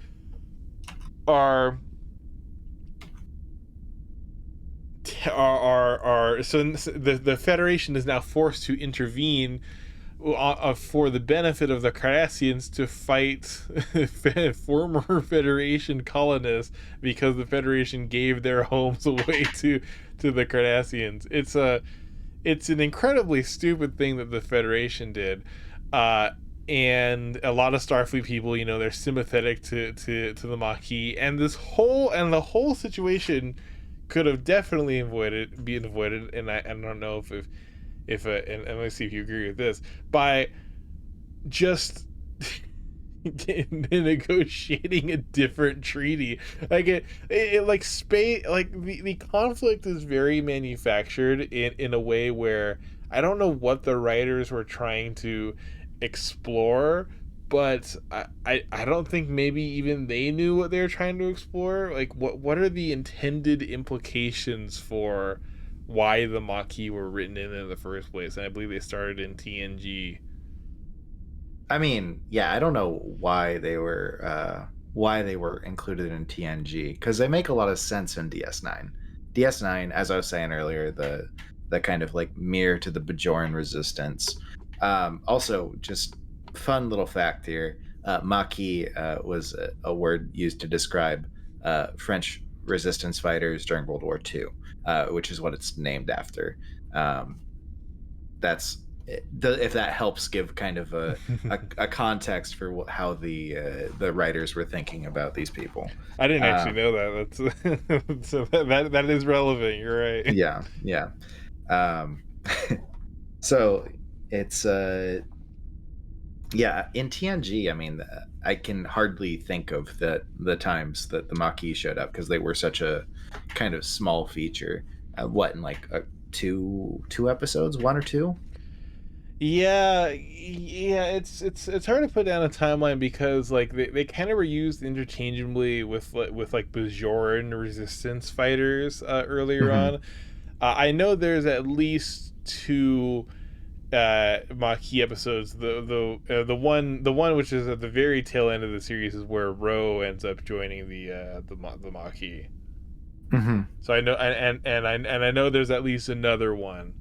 are so the Federation is now forced to intervene for the benefit of the Cardassians to fight former Federation colonists, because the Federation gave their homes away to the Cardassians. It's an incredibly stupid thing that the Federation did, and a lot of Starfleet people, they're sympathetic to the Maquis, and the whole situation could have definitely been avoided, and I don't know if and let me see if you agree with this, by just negotiating a different treaty. Like like space, like the conflict is very manufactured in a way where I don't know what the writers were trying to explore, but I don't think maybe even they knew what they were trying to explore. Like, what are the intended implications for why the Maquis were written in the first place? And I believe they started in TNG. I mean, yeah, I don't know why they were included in TNG, because they make a lot of sense in DS9. DS9, as I was saying earlier, the kind of like mirror to the Bajoran resistance. Also, just fun little fact here: Maquis was a word used to describe French resistance fighters during World War II, which is what it's named after. That's if that helps give kind of a context for how the writers were thinking about these people. I didn't actually know that. That's so that is relevant. You're right. Yeah. Um, so it's yeah, in TNG, I mean, I can hardly think of the times that the Maquis showed up because they were such a kind of small feature. What in like two episodes, one or two? Yeah. It's hard to put down a timeline because like they kind of were used interchangeably with like Bajoran resistance fighters earlier Mm-hmm. on. I know there's at least two Maquis episodes. The one which is at the very tail end of the series is where Ro ends up joining the Maquis. Mm-hmm. So I know and I know there's at least another one.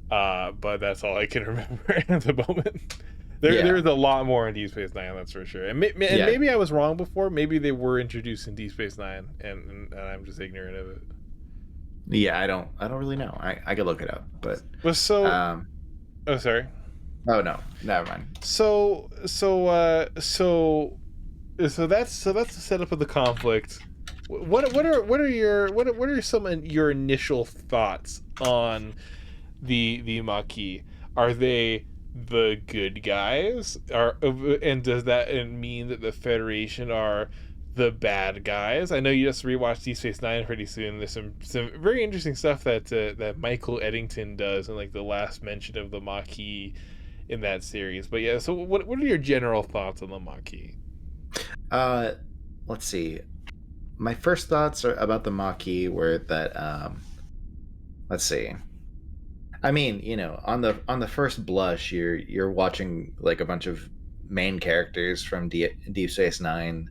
But that's all I can remember at the moment. There's Yeah, a lot more in Deep Space Nine, that's for sure. And yeah, maybe I was wrong before. Maybe they were introduced in Deep Space Nine, and I'm just ignorant of it. yeah. I don't really know. I could look it up, but But so, um, oh sorry. oh no, never mind. So that's the setup of the conflict. What are some of your initial thoughts on the Maquis? Are they the good guys? And does that mean that the Federation are the bad guys? I know you just rewatched Deep Space Nine pretty soon. There's some very interesting stuff that Michael Eddington does in like the last mention of the Maquis in that series. But yeah, so what are your general thoughts on the Maquis? Uh, let's see. My first thoughts are about the Maquis were that let's see. I mean, on the first blush, you're watching like a bunch of main characters from Deep Space Nine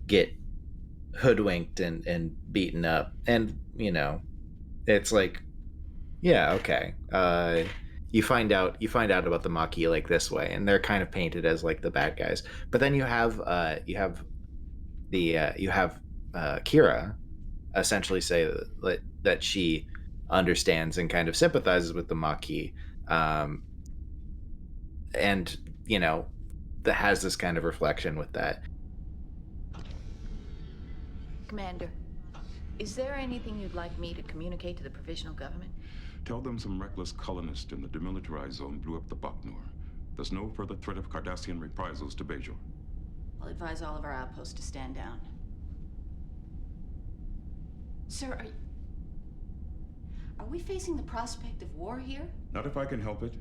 get hoodwinked and beaten up, and it's like, yeah, okay. You find out about the Maquis like this way, and they're kind of painted as like the bad guys. But then you have Kira essentially say that she understands and kind of sympathizes with the Maquis, um, and that has this kind of reflection with that. Commander, is there anything you'd like me to communicate to the provisional government? Tell them some reckless colonist in the demilitarized zone blew up the Bacnor. There's no further threat of Cardassian reprisals to Bajor. I'll advise all of our outposts to stand down. Sir, are we facing the prospect of war here? Not if I can help it.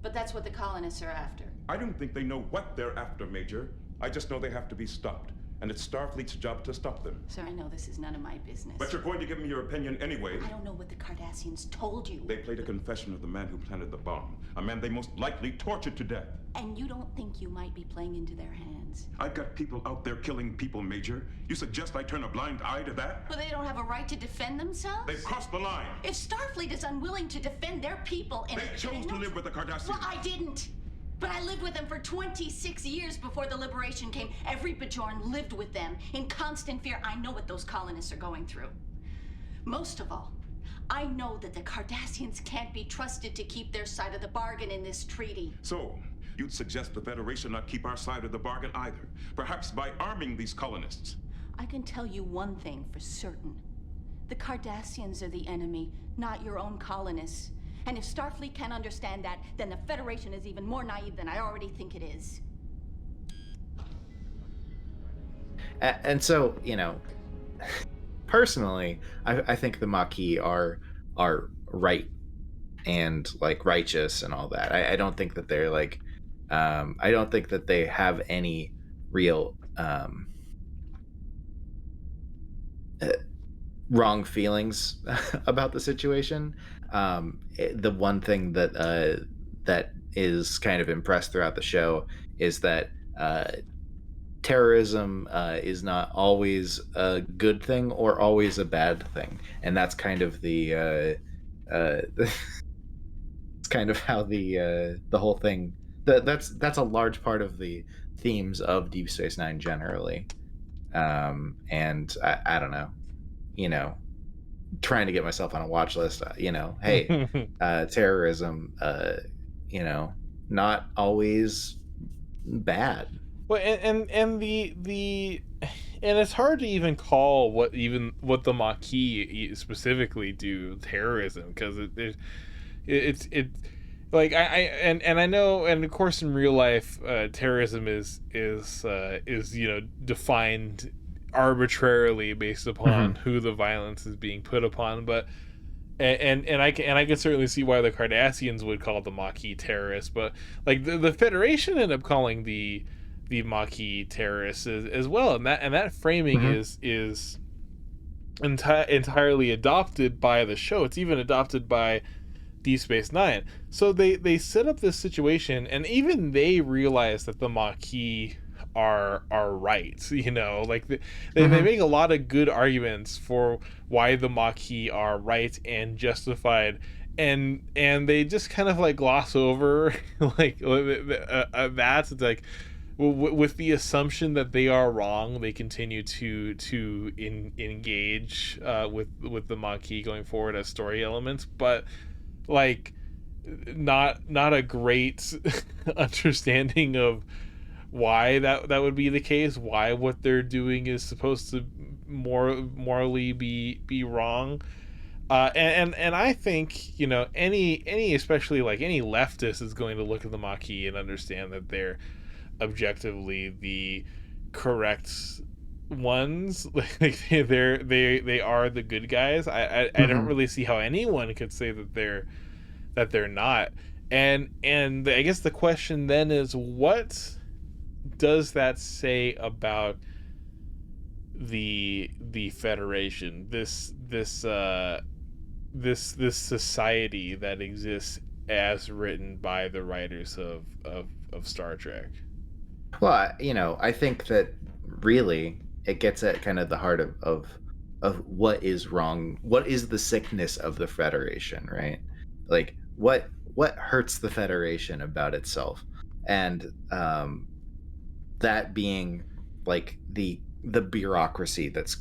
But that's what the colonists are after. I don't think they know what they're after, Major. I just know they have to be stopped. And it's Starfleet's job to stop them. Sir, I know this is none of my business. But you're going to give me your opinion anyway. I don't know what the Cardassians told you. They played a confession of the man who planted the bomb. A man they most likely tortured to death. And you don't think you might be playing into their hands? I've got people out there killing people, Major. You suggest I turn a blind eye to that? But they don't have a right to defend themselves? They've crossed the line. If Starfleet is unwilling to defend their people and... They chose to live with the Cardassians. Well, I didn't. But I lived with them for 26 years before the liberation came. Every Bajoran lived with them in constant fear. I know what those colonists are going through. Most of all, I know that the Cardassians can't be trusted to keep their side of the bargain in this treaty. So, you'd suggest the Federation not keep our side of the bargain either, perhaps by arming these colonists. I can tell you one thing for certain. The Cardassians are the enemy, not your own colonists. And if Starfleet can't understand that, then the Federation is even more naive than I already think it is. And so, personally, I think the Maquis are right and like righteous and all that. I don't think that they're like, I don't think that they have any real wrong feelings about the situation. The one thing that is kind of impressed throughout the show is that terrorism is not always a good thing or always a bad thing, and that's kind of the it's kind of how the whole thing that's a large part of the themes of Deep Space Nine generally. And I don't know, trying to get myself on a watch list, hey, terrorism not always bad. Well, and the and it's hard to even call what the Maquis specifically do terrorism, because it's like and I know, and of course in real life terrorism is defined arbitrarily based upon who the violence is being put upon, but and I can certainly see why the Cardassians would call the Maquis terrorists, but like the Federation ended up calling the Maquis terrorists as well, and that framing is entirely adopted by the show. It's even adopted by Deep Space Nine. So they set up this situation, and even they realize that the Maquis are right. Like they make a lot of good arguments for why the Maquis are right and justified, and they just kind of like gloss over like that. It's like, with the assumption that they are wrong, they continue to engage with the Maquis going forward as story elements, but like not a great understanding of why that would be the case, why what they're doing is supposed to morally be wrong. And I think any especially like any leftist is going to look at the Maquis and understand that they're objectively the correct ones. Like they are the good guys. I don't really see how anyone could say that they're not. And I guess the question then is, what does that say about the Federation, this society that exists as written by the writers of Star Trek? Well, I think that really it gets at kind of the heart of what is wrong, what is the sickness of the Federation, right? Like what hurts the Federation about itself, and that being like the bureaucracy that's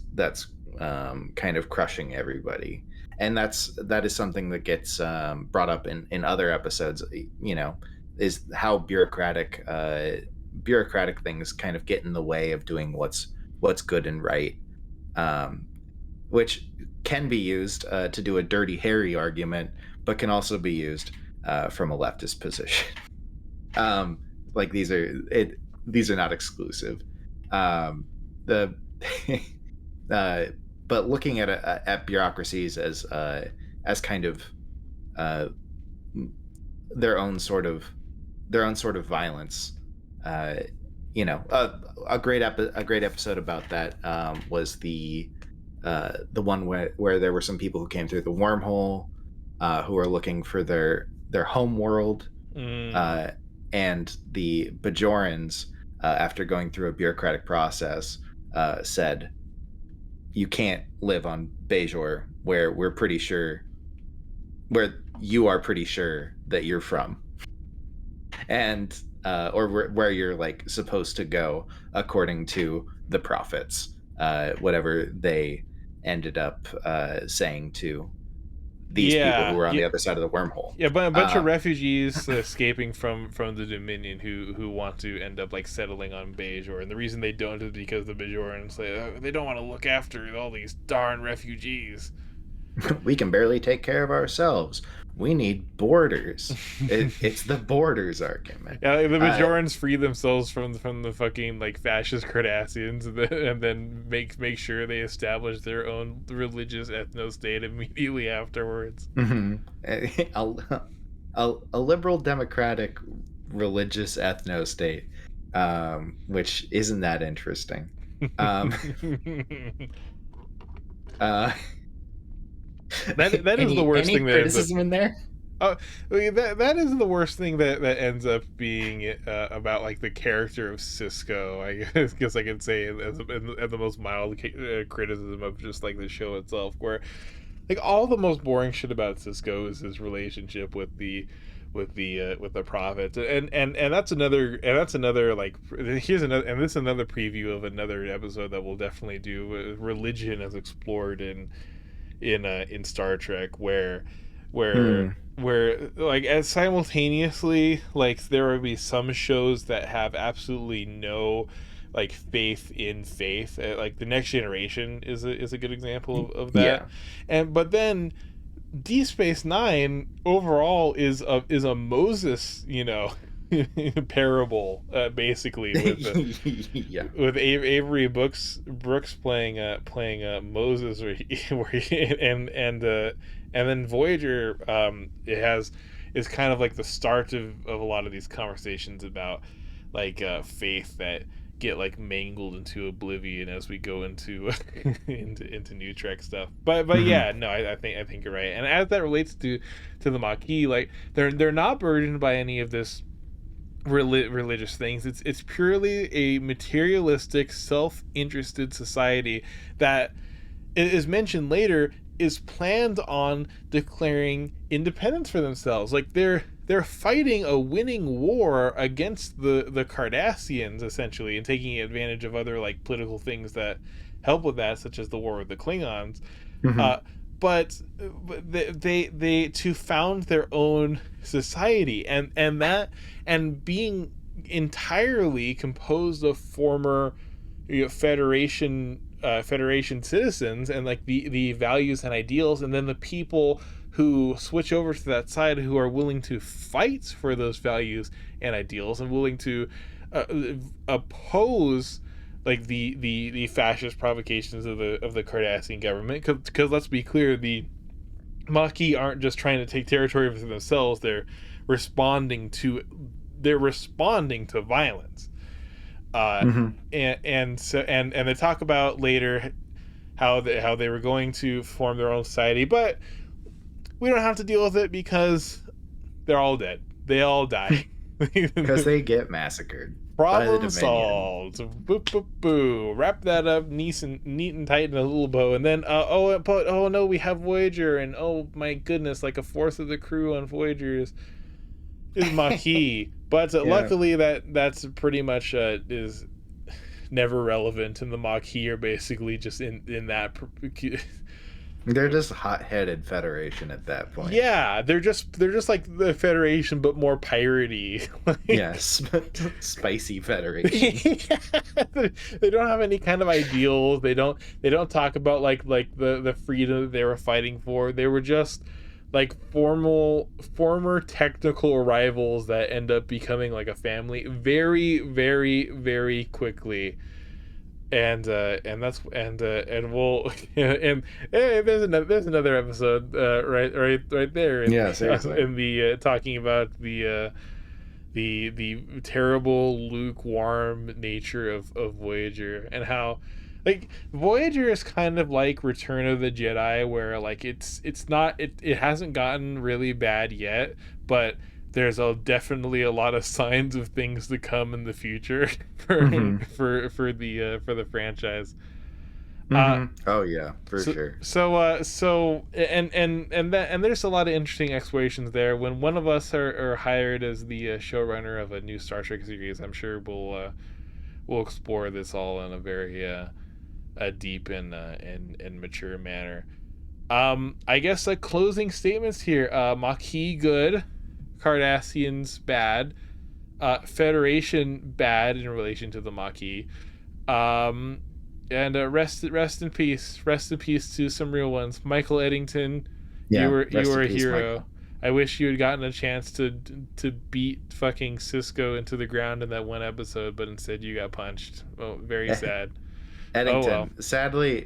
kind of crushing everybody. And that is something that gets brought up in other episodes, is how bureaucratic things kind of get in the way of doing what's good and right, which can be used to do a Dirty Harry argument, but can also be used from a leftist position. Like these are not exclusive. The but looking at bureaucracies as kind of their own sort of violence. A great episode about that was the one where there were some people who came through the wormhole who were looking for their home world, and the Bajorans, after going through a bureaucratic process, said, "You can't live on Bajor, where you are pretty sure that you're from, and or where you're like supposed to go according to the prophets," whatever they ended up saying to these people who were on the other side of the wormhole. Yeah, but a bunch of refugees escaping from the Dominion who want to end up like settling on Bajor, and the reason they don't is because the Bajorans they don't want to look after all these darn refugees. We can barely take care of ourselves. We need borders. It's the borders argument. Yeah, the Bajorans free themselves from the fucking like fascist Cardassians, and then make sure they establish their own religious ethno-state immediately afterwards. A liberal democratic religious ethno-state, which isn't that interesting. That is the worst thing. Criticism in there? That is the worst thing that ends up being about like the character of Sisko. I guess I can say as the most mild criticism of just like the show itself, where like all the most boring shit about Sisko is his relationship with the prophet, and that's another like this is another preview of another episode that we'll definitely do. Religion as explored in Star Trek, where where like as simultaneously like there would be some shows that have absolutely no like faith in faith, like the Next Generation is a good example of that. But then D Space Nine overall is a Moses, parable, basically, with Avery Brooks playing Moses, and then Voyager is kind of like the start of a lot of these conversations about like faith that get like mangled into oblivion as we go into into new Trek stuff. But yeah, no, I think you're right. And as that relates to the Maquis, like they're not burdened by any of this religious things. It's purely a materialistic, self-interested society that is mentioned later is planned on declaring independence for themselves. Like they're fighting a winning war against the Cardassians, essentially, and taking advantage of other like political things that help with that, such as the war with the Klingons. But they to found their own society, and being entirely composed of former Federation citizens, and like the values and ideals, and then the people who switch over to that side who are willing to fight for those values and ideals, and willing to oppose like the fascist provocations of the Cardassian government. Because let's be clear, the Maquis aren't just trying to take territory for themselves; they're responding to violence. And they talk about later how they were going to form their own society, but we don't have to deal with it because they're all dead. They all die because they get massacred. Problem solved. Boop boop boo. Wrap that up neat and tight in a little bow, and then oh no, we have Voyager, and oh my goodness, like a fourth of the crew on Voyager is Maquis. But luckily that's pretty much is never relevant, and the Maquis are basically just in that. They're just hot-headed Federation at that point. Yeah, they're just like the Federation, but more piratey. Yes, spicy Federation. They don't have any kind of ideals. They don't talk about like the freedom that they were fighting for. They were just like former technical rivals that end up becoming like a family very, very, very quickly. And we'll and hey, there's another episode right there in the talking about the terrible lukewarm nature of Voyager, and how like Voyager is kind of like Return of the Jedi, where like it hasn't gotten really bad yet, but there's definitely a lot of signs of things to come in the future for the franchise. Oh yeah, sure. So and there's a lot of interesting explorations there. When one of us are hired as the showrunner of a new Star Trek series, I'm sure we'll explore this all in a very deep and mature manner. I guess closing statements here. Maquis good. Cardassians bad, Federation bad in relation to the Maquis, and rest in peace to some real ones. Michael Eddington, you were a hero. Michael. I wish you had gotten a chance to beat fucking Cisco into the ground in that one episode, but instead you got punched. Oh, very sad. Eddington, sadly,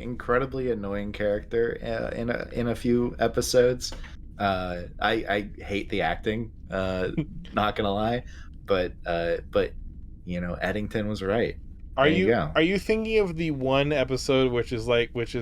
incredibly annoying character in a few episodes. I hate the acting, not gonna lie, but Eddington was right. Are you thinking of the one episode which is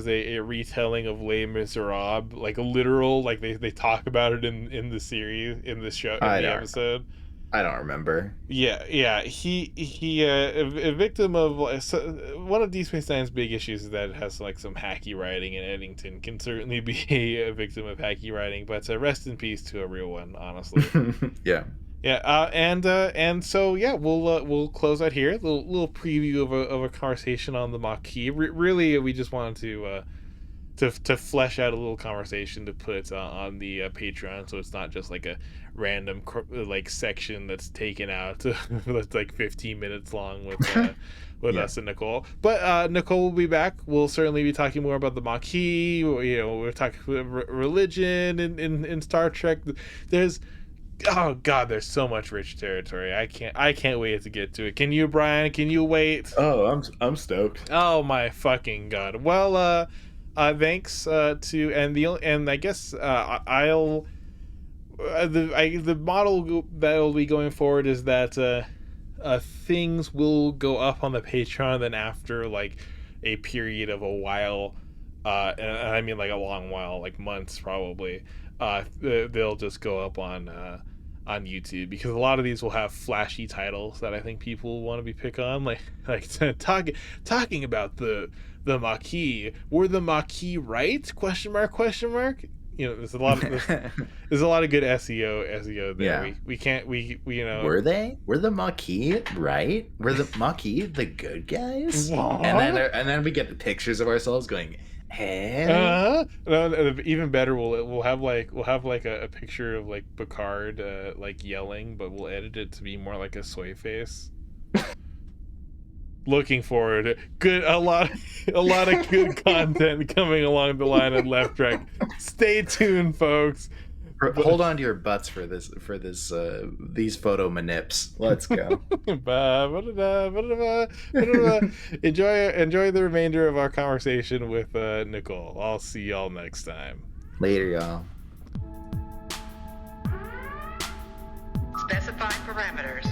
a retelling of Les Miserables, like a literal, like they talk about it in the series, in the show, in the episode? I don't remember. Yeah. He a victim of one of Deep Space Nine's big issues is that it has like some hacky writing, and Eddington can certainly be a victim of hacky writing. But rest in peace to a real one, honestly. Yeah. And so we'll close out here. Little preview of a conversation on the Maquis. Really, we just wanted to to flesh out a little conversation to put on the Patreon, so it's not just like a random like section that's taken out that's like 15 minutes long with us and Nicole. But Nicole will be back. We'll certainly be talking more about the Maquis. You know, we're talking religion in Star Trek. There's there's so much rich territory. I can't wait to get to it. Can you, Brian? Can you wait? Oh, I'm stoked. Oh my fucking god. Well, thanks to and I guess I'll the model that will be going forward is that things will go up on the Patreon then after like a period of a while, and I mean like a long while, like months probably. They'll just go up on YouTube, because a lot of these will have flashy titles that I think people want to be pick on, like talking about the Maquis. Were the Maquis right? Question mark. You know, there's a lot of good SEO there. Yeah. We you know. Were the Maquis right? Were the Maquis the good guys? What? And then we get the pictures of ourselves going, hey. No, even better, we'll have a picture of like Picard like yelling, but we'll edit it to be more like a soy face. Looking forward. A lot of good content coming along the line at Left Track. Stay tuned, folks. Hold on to your butts for these photo manips. Let's go. Enjoy the remainder of our conversation with Nicole. I'll see y'all next time. Later, y'all. Specify parameters.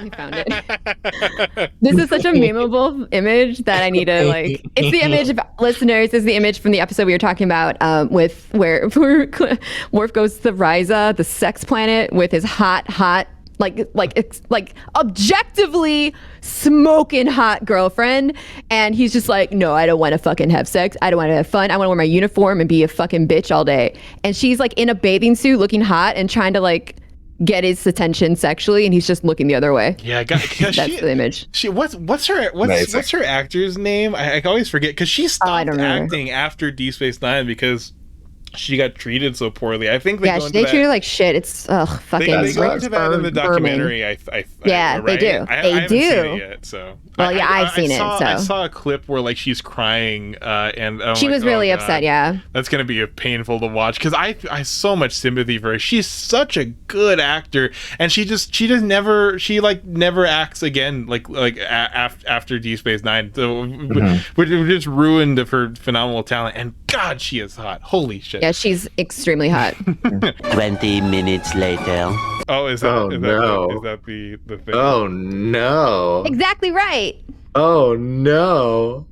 finally found it. This is such a memeable image that I need to like. It's the image of listeners. Is the image from the episode we were talking about with where Worf goes to Ryza, the sex planet, with his hot like objectively smoking hot girlfriend, and he's just like, no, I don't want to fucking have sex. I don't want to have fun. I want to wear my uniform and be a fucking bitch all day. And she's like in a bathing suit, looking hot and trying to like get his attention sexually, and he's just looking the other way. Yeah, that's the image. What's her actor's name? I always forget, because she stopped acting after Deep Space Nine because she got treated so poorly. I think they treat her like shit. It's fucking. They go into that in the documentary. Right? They do. They haven't do. Seen it yet, so. I've seen it. So I saw a clip where like she's crying, and she was really upset. Yeah, that's gonna be painful to watch, because I so much sympathy for her. She's such a good actor, and she never acts again after Deep Space Nine. So we're just ruined of her phenomenal talent. And God, she is hot. Holy shit. Yeah, she's extremely hot. 20 minutes later. Oh, is that the thing? Oh no. Exactly right. Oh no.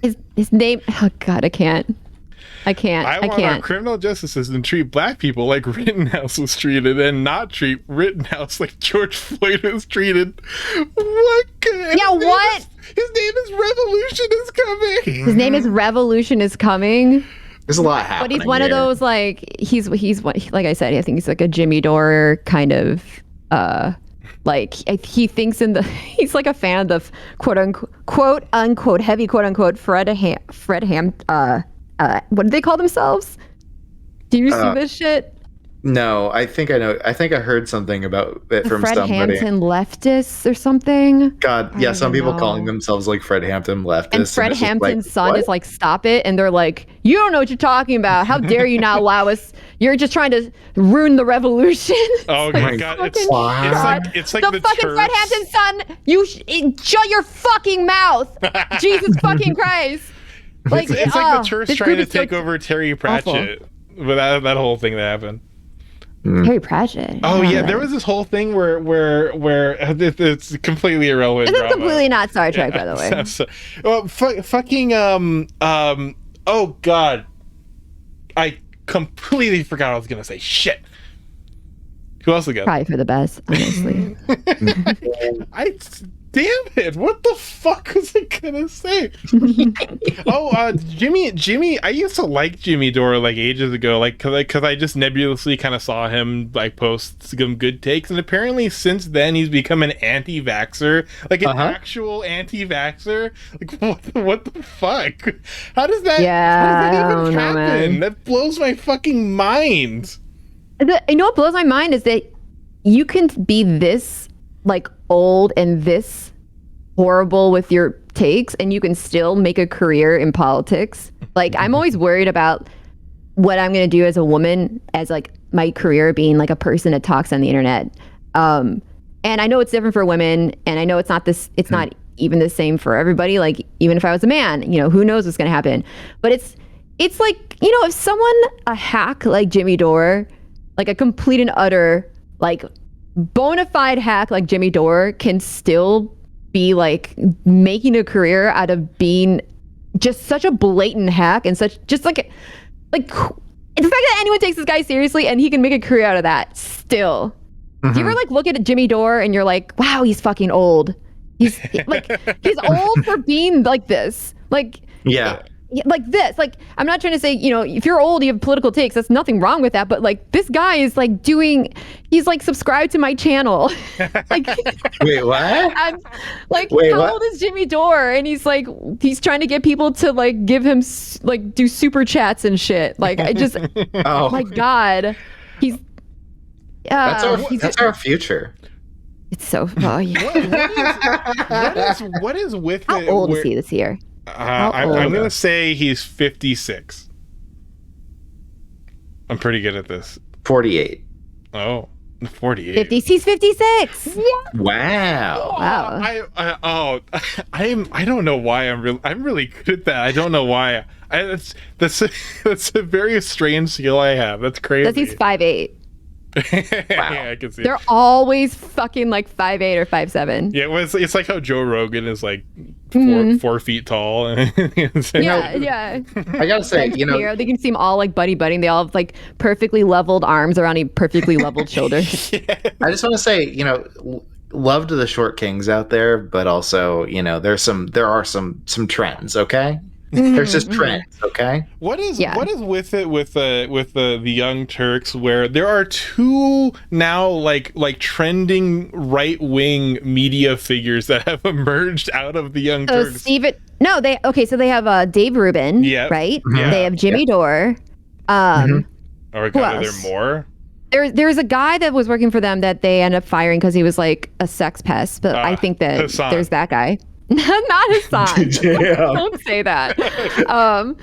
His name. Oh God, I can't. I want our criminal justice system to treat black people like Rittenhouse was treated, and not treat Rittenhouse like George Floyd was treated. What? What? His name is Revolution is Coming. His name is Revolution is Coming. There's a lot happening. But he's one of those like he's like I said, I think he's like a Jimmy Dore kind of like he thinks he's like a fan of quote unquote heavy quote unquote Fred Ham what do they call themselves? Do you see this shit? No, I think I know. I think I heard something about it from Fred somebody. Hampton leftists or something. God, yeah, some people calling themselves like Fred Hampton leftists. And Fred Hampton's son is like, stop it. And they're like, you don't know what you're talking about. How dare you not allow us? You're just trying to ruin the revolution. Oh my God. It's like the fucking Fred Hampton's son. You shut your fucking mouth. Jesus fucking Christ. Like, it's like the Turks trying to take over Terry Pratchett. Without that whole thing that happened. Terry Pratchett. Oh yeah, there was this whole thing where it's completely irrelevant. It's completely not Star Trek, by the way. Well, fucking oh God, I completely forgot what I was gonna say. Shit. Who else again? Probably for the best, honestly. damn it! What the fuck was I gonna say? Jimmy. I used to like Jimmy Dore like ages ago, like cause I just nebulously kind of saw him like post some good takes, and apparently since then he's become an anti-vaxxer, like an actual anti-vaxxer. Like what the fuck? How does that? Yeah, how does that even happen? man. That blows my fucking mind. You know what blows my mind is that you can be this like old and this horrible with your takes and you can still make a career in politics. Like I'm always worried about what I'm going to do as a woman, as like my career being like a person that talks on the internet. And I know it's different for women, and I know it's not even the same for everybody. Like even if I was a man, who knows what's going to happen. But it's like, if someone, a hack like Jimmy Dore, like a complete and utter like bona fide hack like Jimmy Dore can still be like making a career out of being just such a blatant hack and such just like the fact that anyone takes this guy seriously and he can make a career out of that still. Do you ever like look at Jimmy Dore and you're like, wow, he's fucking old. He's he's old for being like this. Like like this. Like I'm not trying to say, if you're old, you have political takes. That's nothing wrong with that. But like this guy is like he's like subscribed to my channel. Like wait, what? I'm like, wait, how what? old is Jimmy Dore? And he's trying to get people to like give him like do super chats and shit. Like I just, oh my God, he's. That's our future. It's so. Oh, yeah. What is with How it? old is he this year? I'm gonna say he's 56. I'm pretty good at this. 48. Oh, 48. 50. He's 56. Yeah. Wow. Wow. I don't know why I'm really good at that. I don't know why. That's a very strange skill I have. That's crazy. Because he's 5'8". Wow. Yeah, I can see. They're always fucking like 5'8" or 5'7". Yeah, it's like how Joe Rogan is like 4 feet tall. Yeah. I gotta say, they can seem all like buddy-buddy. They all have like perfectly leveled arms around perfectly leveled shoulders. Yeah. I just want to say, love to the short kings out there, but also, there are some trends. Okay. There's just trends, okay? What is with it with the Young Turks, where there are two now like trending right wing media figures that have emerged out of the Young Turks? So they have Dave Rubin, right? Yeah. They have Jimmy Dore. Oh my God, are there more? There's a guy that was working for them that they ended up firing because he was like a sex pest, but I think that Hassan. there's that guy. Not Hassan. Don't say that.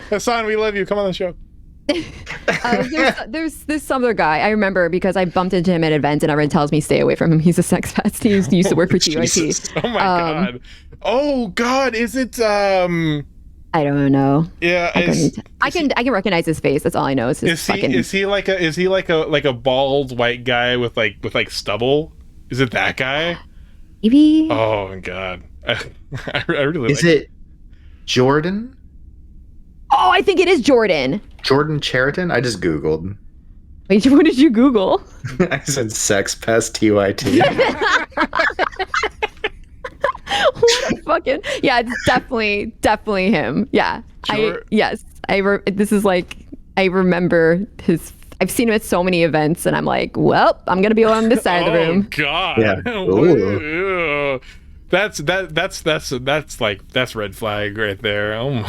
Hassan, we love you. Come on the show. There's this other guy I remember because I bumped into him at events and everyone tells me stay away from him. He's a sex pest. He used to work for TYT. Oh my God. Oh God, is it I don't know. Yeah, I can recognize his face. That's all I know. Is he like a bald white guy with like stubble? Is it that guy? Maybe. Oh my God. I really is it Jordan? Oh, I think it is Jordan. Jordan Cheriton? I just Googled. Wait, what did you Google? I said sex pest TYT. What a fucking it's definitely him. Yeah. This is like I remember his. I've seen him at so many events, and I'm like, well, I'm gonna be on this side of the room. Oh God. Yeah. That's red flag right there. Oh my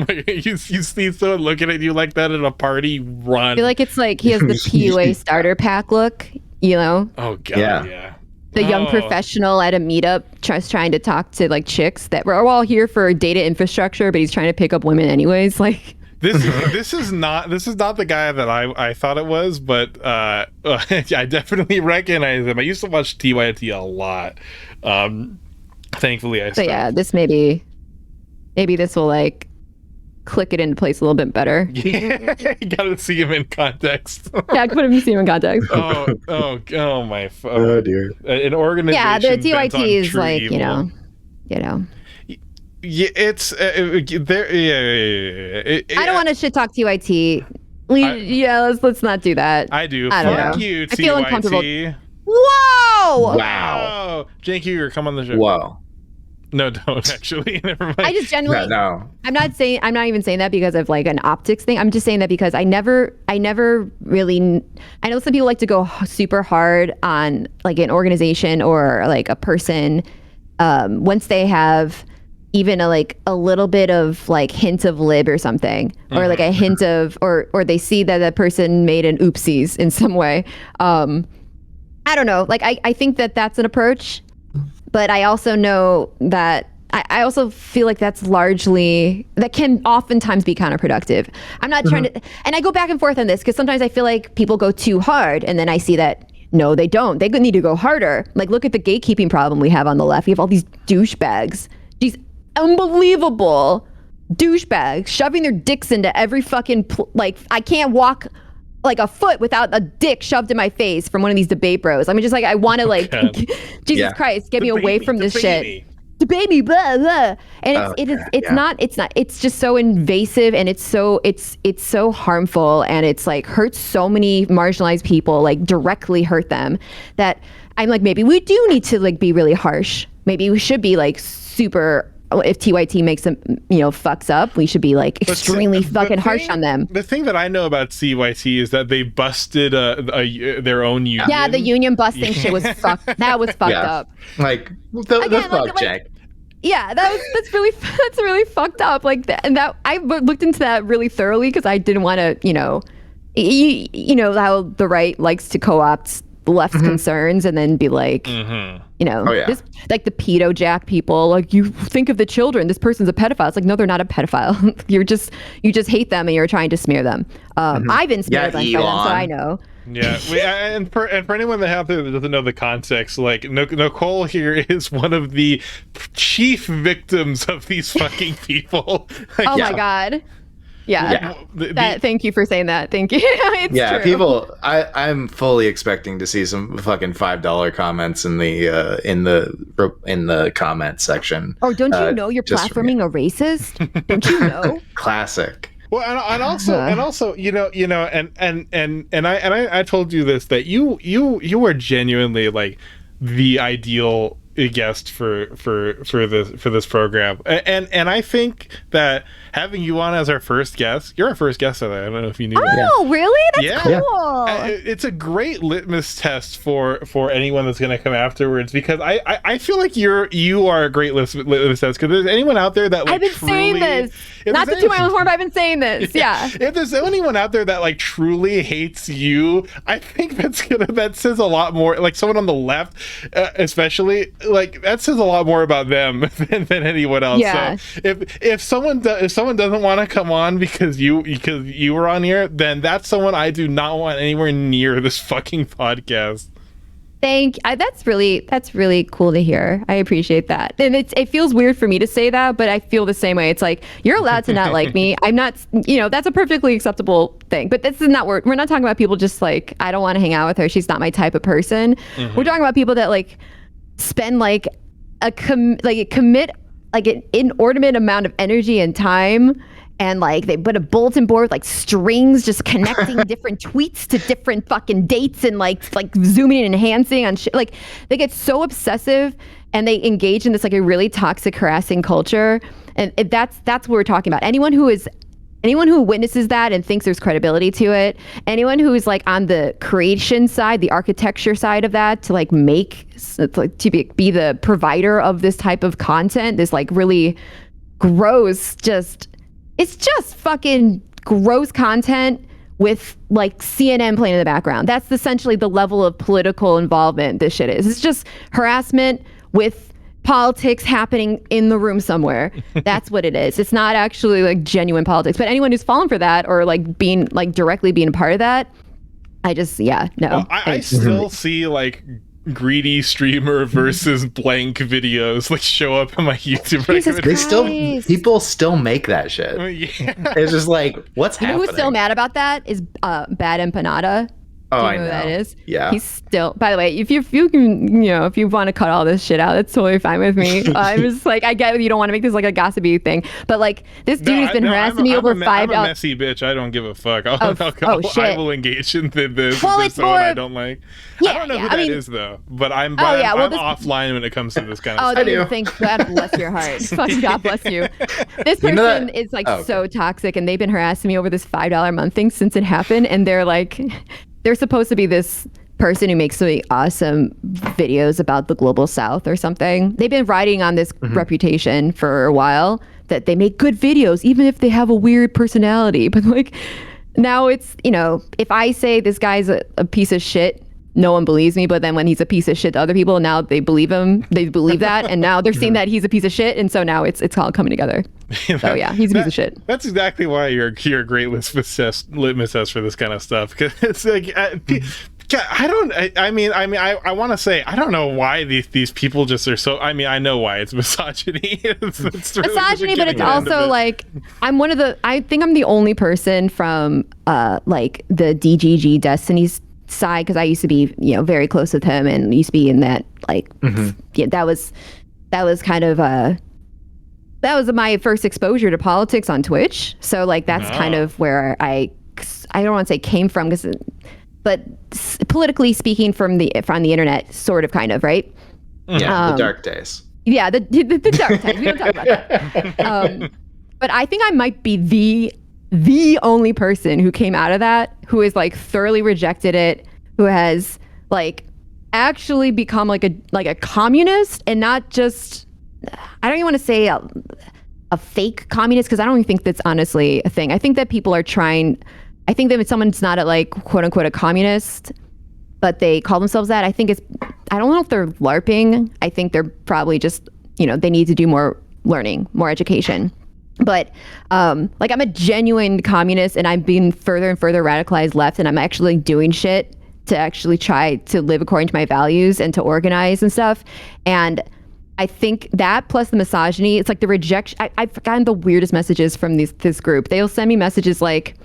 God. You see someone looking at you like that at a party, run. I feel like it's like he has the PUA starter pack look, Oh God, yeah. The young professional at a meetup trying to talk to like chicks that we're all here for data infrastructure, but he's trying to pick up women anyways. Like this is not the guy that I thought it was, but I definitely recognize him. I used to watch TYT a lot. Thankfully, I. So yeah, this maybe this will like click it into place a little bit better. Yeah, you gotta see him in context. Yeah, put him see him in context. Oh my. Oh dear. An organization. Yeah, the TYT is like evil. Yeah, it's there. Yeah. I don't want to shit talk TYT. Let's not do that. I do. I don't Fuck know. you, TYT. I feel uncomfortable. Whoa! Wow. Jake Huger, come on the show. Whoa. No, don't actually. Never mind. I just generally No. I'm not even saying that because of like an optics thing. I'm just saying that because I never really, I know some people like to go super hard on like an organization or like a person once they have even a little bit of like hint of lib or something, or like a hint of, or they see that that person made an oopsies in some way. I don't know. Like I think that that's an approach, but I also know that I also feel like that can oftentimes be counterproductive. I'm not trying to, and I go back and forth on this because sometimes I feel like people go too hard, and then I see that no, they don't. They need to go harder. Like look at the gatekeeping problem we have on the left. We have all these douchebags. These unbelievable douchebags shoving their dicks into every fucking like I can't walk like a foot without a dick shoved in my face from one of these debate bros. I'm just like I want to like Jesus Christ, get me away from this shit. Debate me, blah blah. And it's just so invasive, and it's so harmful, and it's like hurts so many marginalized people, like directly hurt them, that I'm like maybe we do need to like be really harsh. Maybe we should be like super. If TYT makes them, fucks up, we should be like extremely fucking harsh on them. The thing that I know about CYT is that they busted their own union. Yeah, the union busting shit was fucked. That was fucked up. Like the fuck check. Yeah, that's really fucked up. Like that, and that I looked into that really thoroughly because I didn't want to, you know how the right likes to co-opt the left's concerns and then be like, this, like the pedo jack people, like you think of the children, this person's a pedophile. It's like, no, they're not a pedophile. you just hate them and you're trying to smear them. I've been smeared by them, so I know. Yeah, and for anyone that out there that doesn't know the context, like Nicole here is one of the chief victims of these fucking people. Like, my god. Yeah. Thank you for saying that. Thank you. It's true. People. I'm fully expecting to see some fucking $5 comments in the comment section. Oh, don't you know you're platforming a racist? Don't you know? Classic. Well, and also, I told you this, that you are genuinely like the ideal guest for this program, and I think that having you on as our first guest, you're our first guest today. I don't know if you knew that. Oh, really? That's cool. It's a great litmus test for anyone that's going to come afterwards, because I feel like you are a great litmus test, because there's anyone out there that like I've been saying this, not to toot my own horn, but I've been saying this. Yeah. If there's anyone out there that like truly hates you, I think that says a lot more. Like someone on the left, especially, like that says a lot more about them than anyone else. Yeah. So if someone doesn't want to come on because you were on here, then that's someone I do not want anywhere near this fucking podcast. That's really cool to hear. I appreciate that. And it feels weird for me to say that, but I feel the same way. It's like, you're allowed to not like me. I'm not, that's a perfectly acceptable thing. But this is not, we're not talking about people just like, I don't want to hang out with her, she's not my type of person. We're talking about people that like spend like commit like an inordinate amount of energy and time, and like they put a bulletin board with like strings just connecting different tweets to different fucking dates, and like zooming and enhancing on shit. Like they get so obsessive and they engage in this like a really toxic, harassing culture. And that's what we're talking about. Anyone who witnesses that and thinks there's credibility to it, anyone who is like on the creation side, the architecture side of that, to like be the provider of this type of content, this like really gross, it's just fucking gross content with like CNN playing in the background. That's essentially the level of political involvement this shit is. It's just harassment with politics happening in the room somewhere. That's what it is. It's not actually like genuine politics. But anyone who's fallen for that, or like being like directly being a part of that, I still see like greedy streamer versus blank videos like show up on my YouTube recommendation. People still make that shit. Yeah. It's just like, what's happening? Who's still mad about that is Bad Empanada. Oh, Do you I know who that know. is? Yeah. He's still, by the way, if you can, if you want to cut all this shit out, that's totally fine with me. I was like, I get you don't want to make this like a gossipy thing, but like this dude has been harassing me over $5. I'm a messy bitch. I don't give a fuck. Shit. I will engage in this. Well, This it's someone I more- don't like. Yeah, I don't know yeah, who I that mean- is though. But I'm well, this- offline when it comes to this kind of Oh, stuff. then you do. think, God bless your heart. Fucking God bless you. This person You know that- is like Oh, okay. so toxic, and they've been harassing me over this $5 a month thing since it happened. And they're like, they're supposed to be this person who makes really awesome videos about the global South or something. They've been riding on this reputation for a while that they make good videos, even if they have a weird personality. But like, now it's, if I say this guy's a piece of shit, no one believes me, but then when he's a piece of shit to other people, now they believe him. They believe that, and now they're seeing that he's a piece of shit, and so now it's all coming together. So yeah, he's a piece of shit. That's exactly why you're a great litmus test for this kind of stuff, because it's like I want to say I don't know why these people just are so. I mean, I know why it's misogyny. it's really Misogyny, but it's getting into also it. like I think I'm the only person from like the DGG Destiny's side, because I used to be very close with him and used to be in that like that was kind of that was my first exposure to politics on Twitch. So like that's kind of where I don't want to say came from, but politically speaking from the internet, sort of, kind of, right? Yeah, the dark days. Yeah, the dark times. We don't talk about that. But I think I might be the only person who came out of that who has like thoroughly rejected it, who has like actually become like a communist, and not just, I don't even want to say a fake communist, because I don't even think that's honestly a thing. I think that people are trying. I think that if someone's not like quote unquote a communist, but they call themselves that, I think I don't know if they're LARPing. I think they're probably just, they need to do more learning, more education. But like I'm a genuine communist, and I'm being further and further radicalized left, and I'm actually doing shit to actually try to live according to my values and to organize and stuff. And I think that plus the misogyny, it's like the rejection. I've gotten the weirdest messages from this group. They'll send me messages like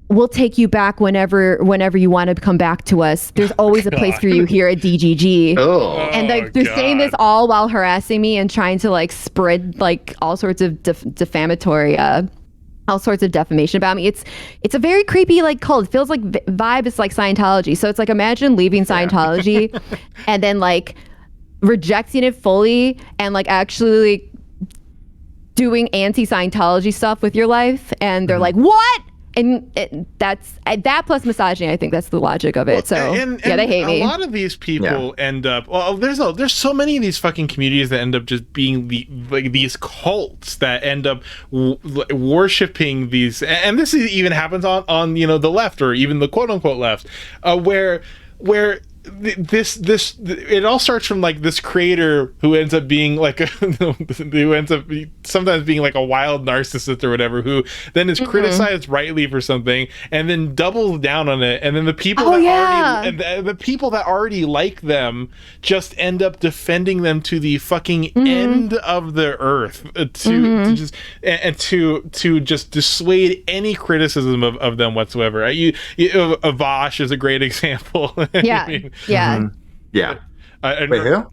we'll take you back whenever you want to come back to us. There's always a place for you here at DGG. Oh. And they're saying this all while harassing me and trying to like spread like all sorts of defamatory all sorts of defamation about me. It's a very creepy like cult. It feels like vibe is like Scientology. So it's like, imagine leaving Scientology and then like rejecting it fully and like actually doing anti-Scientology stuff with your life, and they're like, what? And that's that plus misogyny. I think that's the logic of it. So they hate me. A lot of these people end up. Well, there's so many of these fucking communities that end up just being these cults that end up worshiping these. And this even happens on the left, or even the quote unquote left, where this it all starts from like this creator who ends up being like who ends up sometimes being like a wild narcissist or whatever, who then is criticized rightly for something and then doubles down on it, and then the people the people that already like them just end up defending them to the fucking end of the earth to just dissuade any criticism of them whatsoever. Avash is a great example. Yeah. I mean, Yeah. Yeah. Wait, who?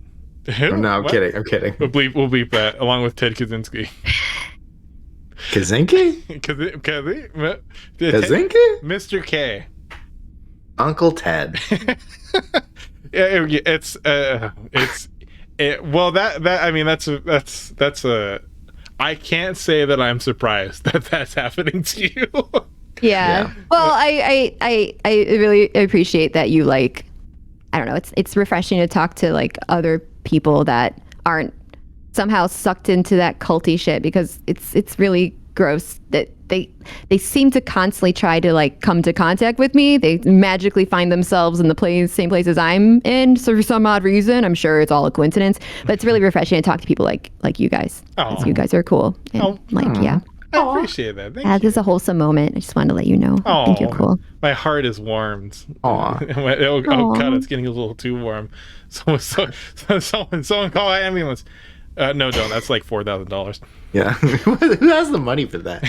Who? No, I'm What? kidding. I'm kidding. We'll bleep that along with Ted Kaczynski. Kaczynski? Kaczynski? Mr. K. Uncle Ted. That's a. I can't say that I'm surprised that that's happening to you. Yeah. Well, I really appreciate that you like. I don't know. It's refreshing to talk to like other people that aren't somehow sucked into that culty shit, because it's really gross that they seem to constantly try to like come to contact with me. They magically find themselves in the same place as I'm in. So for some odd reason, I'm sure it's all a coincidence, but it's really refreshing to talk to people like you guys. Aw. You guys are cool. And, yeah. I appreciate that. Thank This is a wholesome moment. I just wanted to let you know. I think you're cool. My heart is warmed. Aw. Oh god, it's getting a little too warm. Someone call an ambulance. No, don't. That's like $4,000. Yeah. Who has the money for that?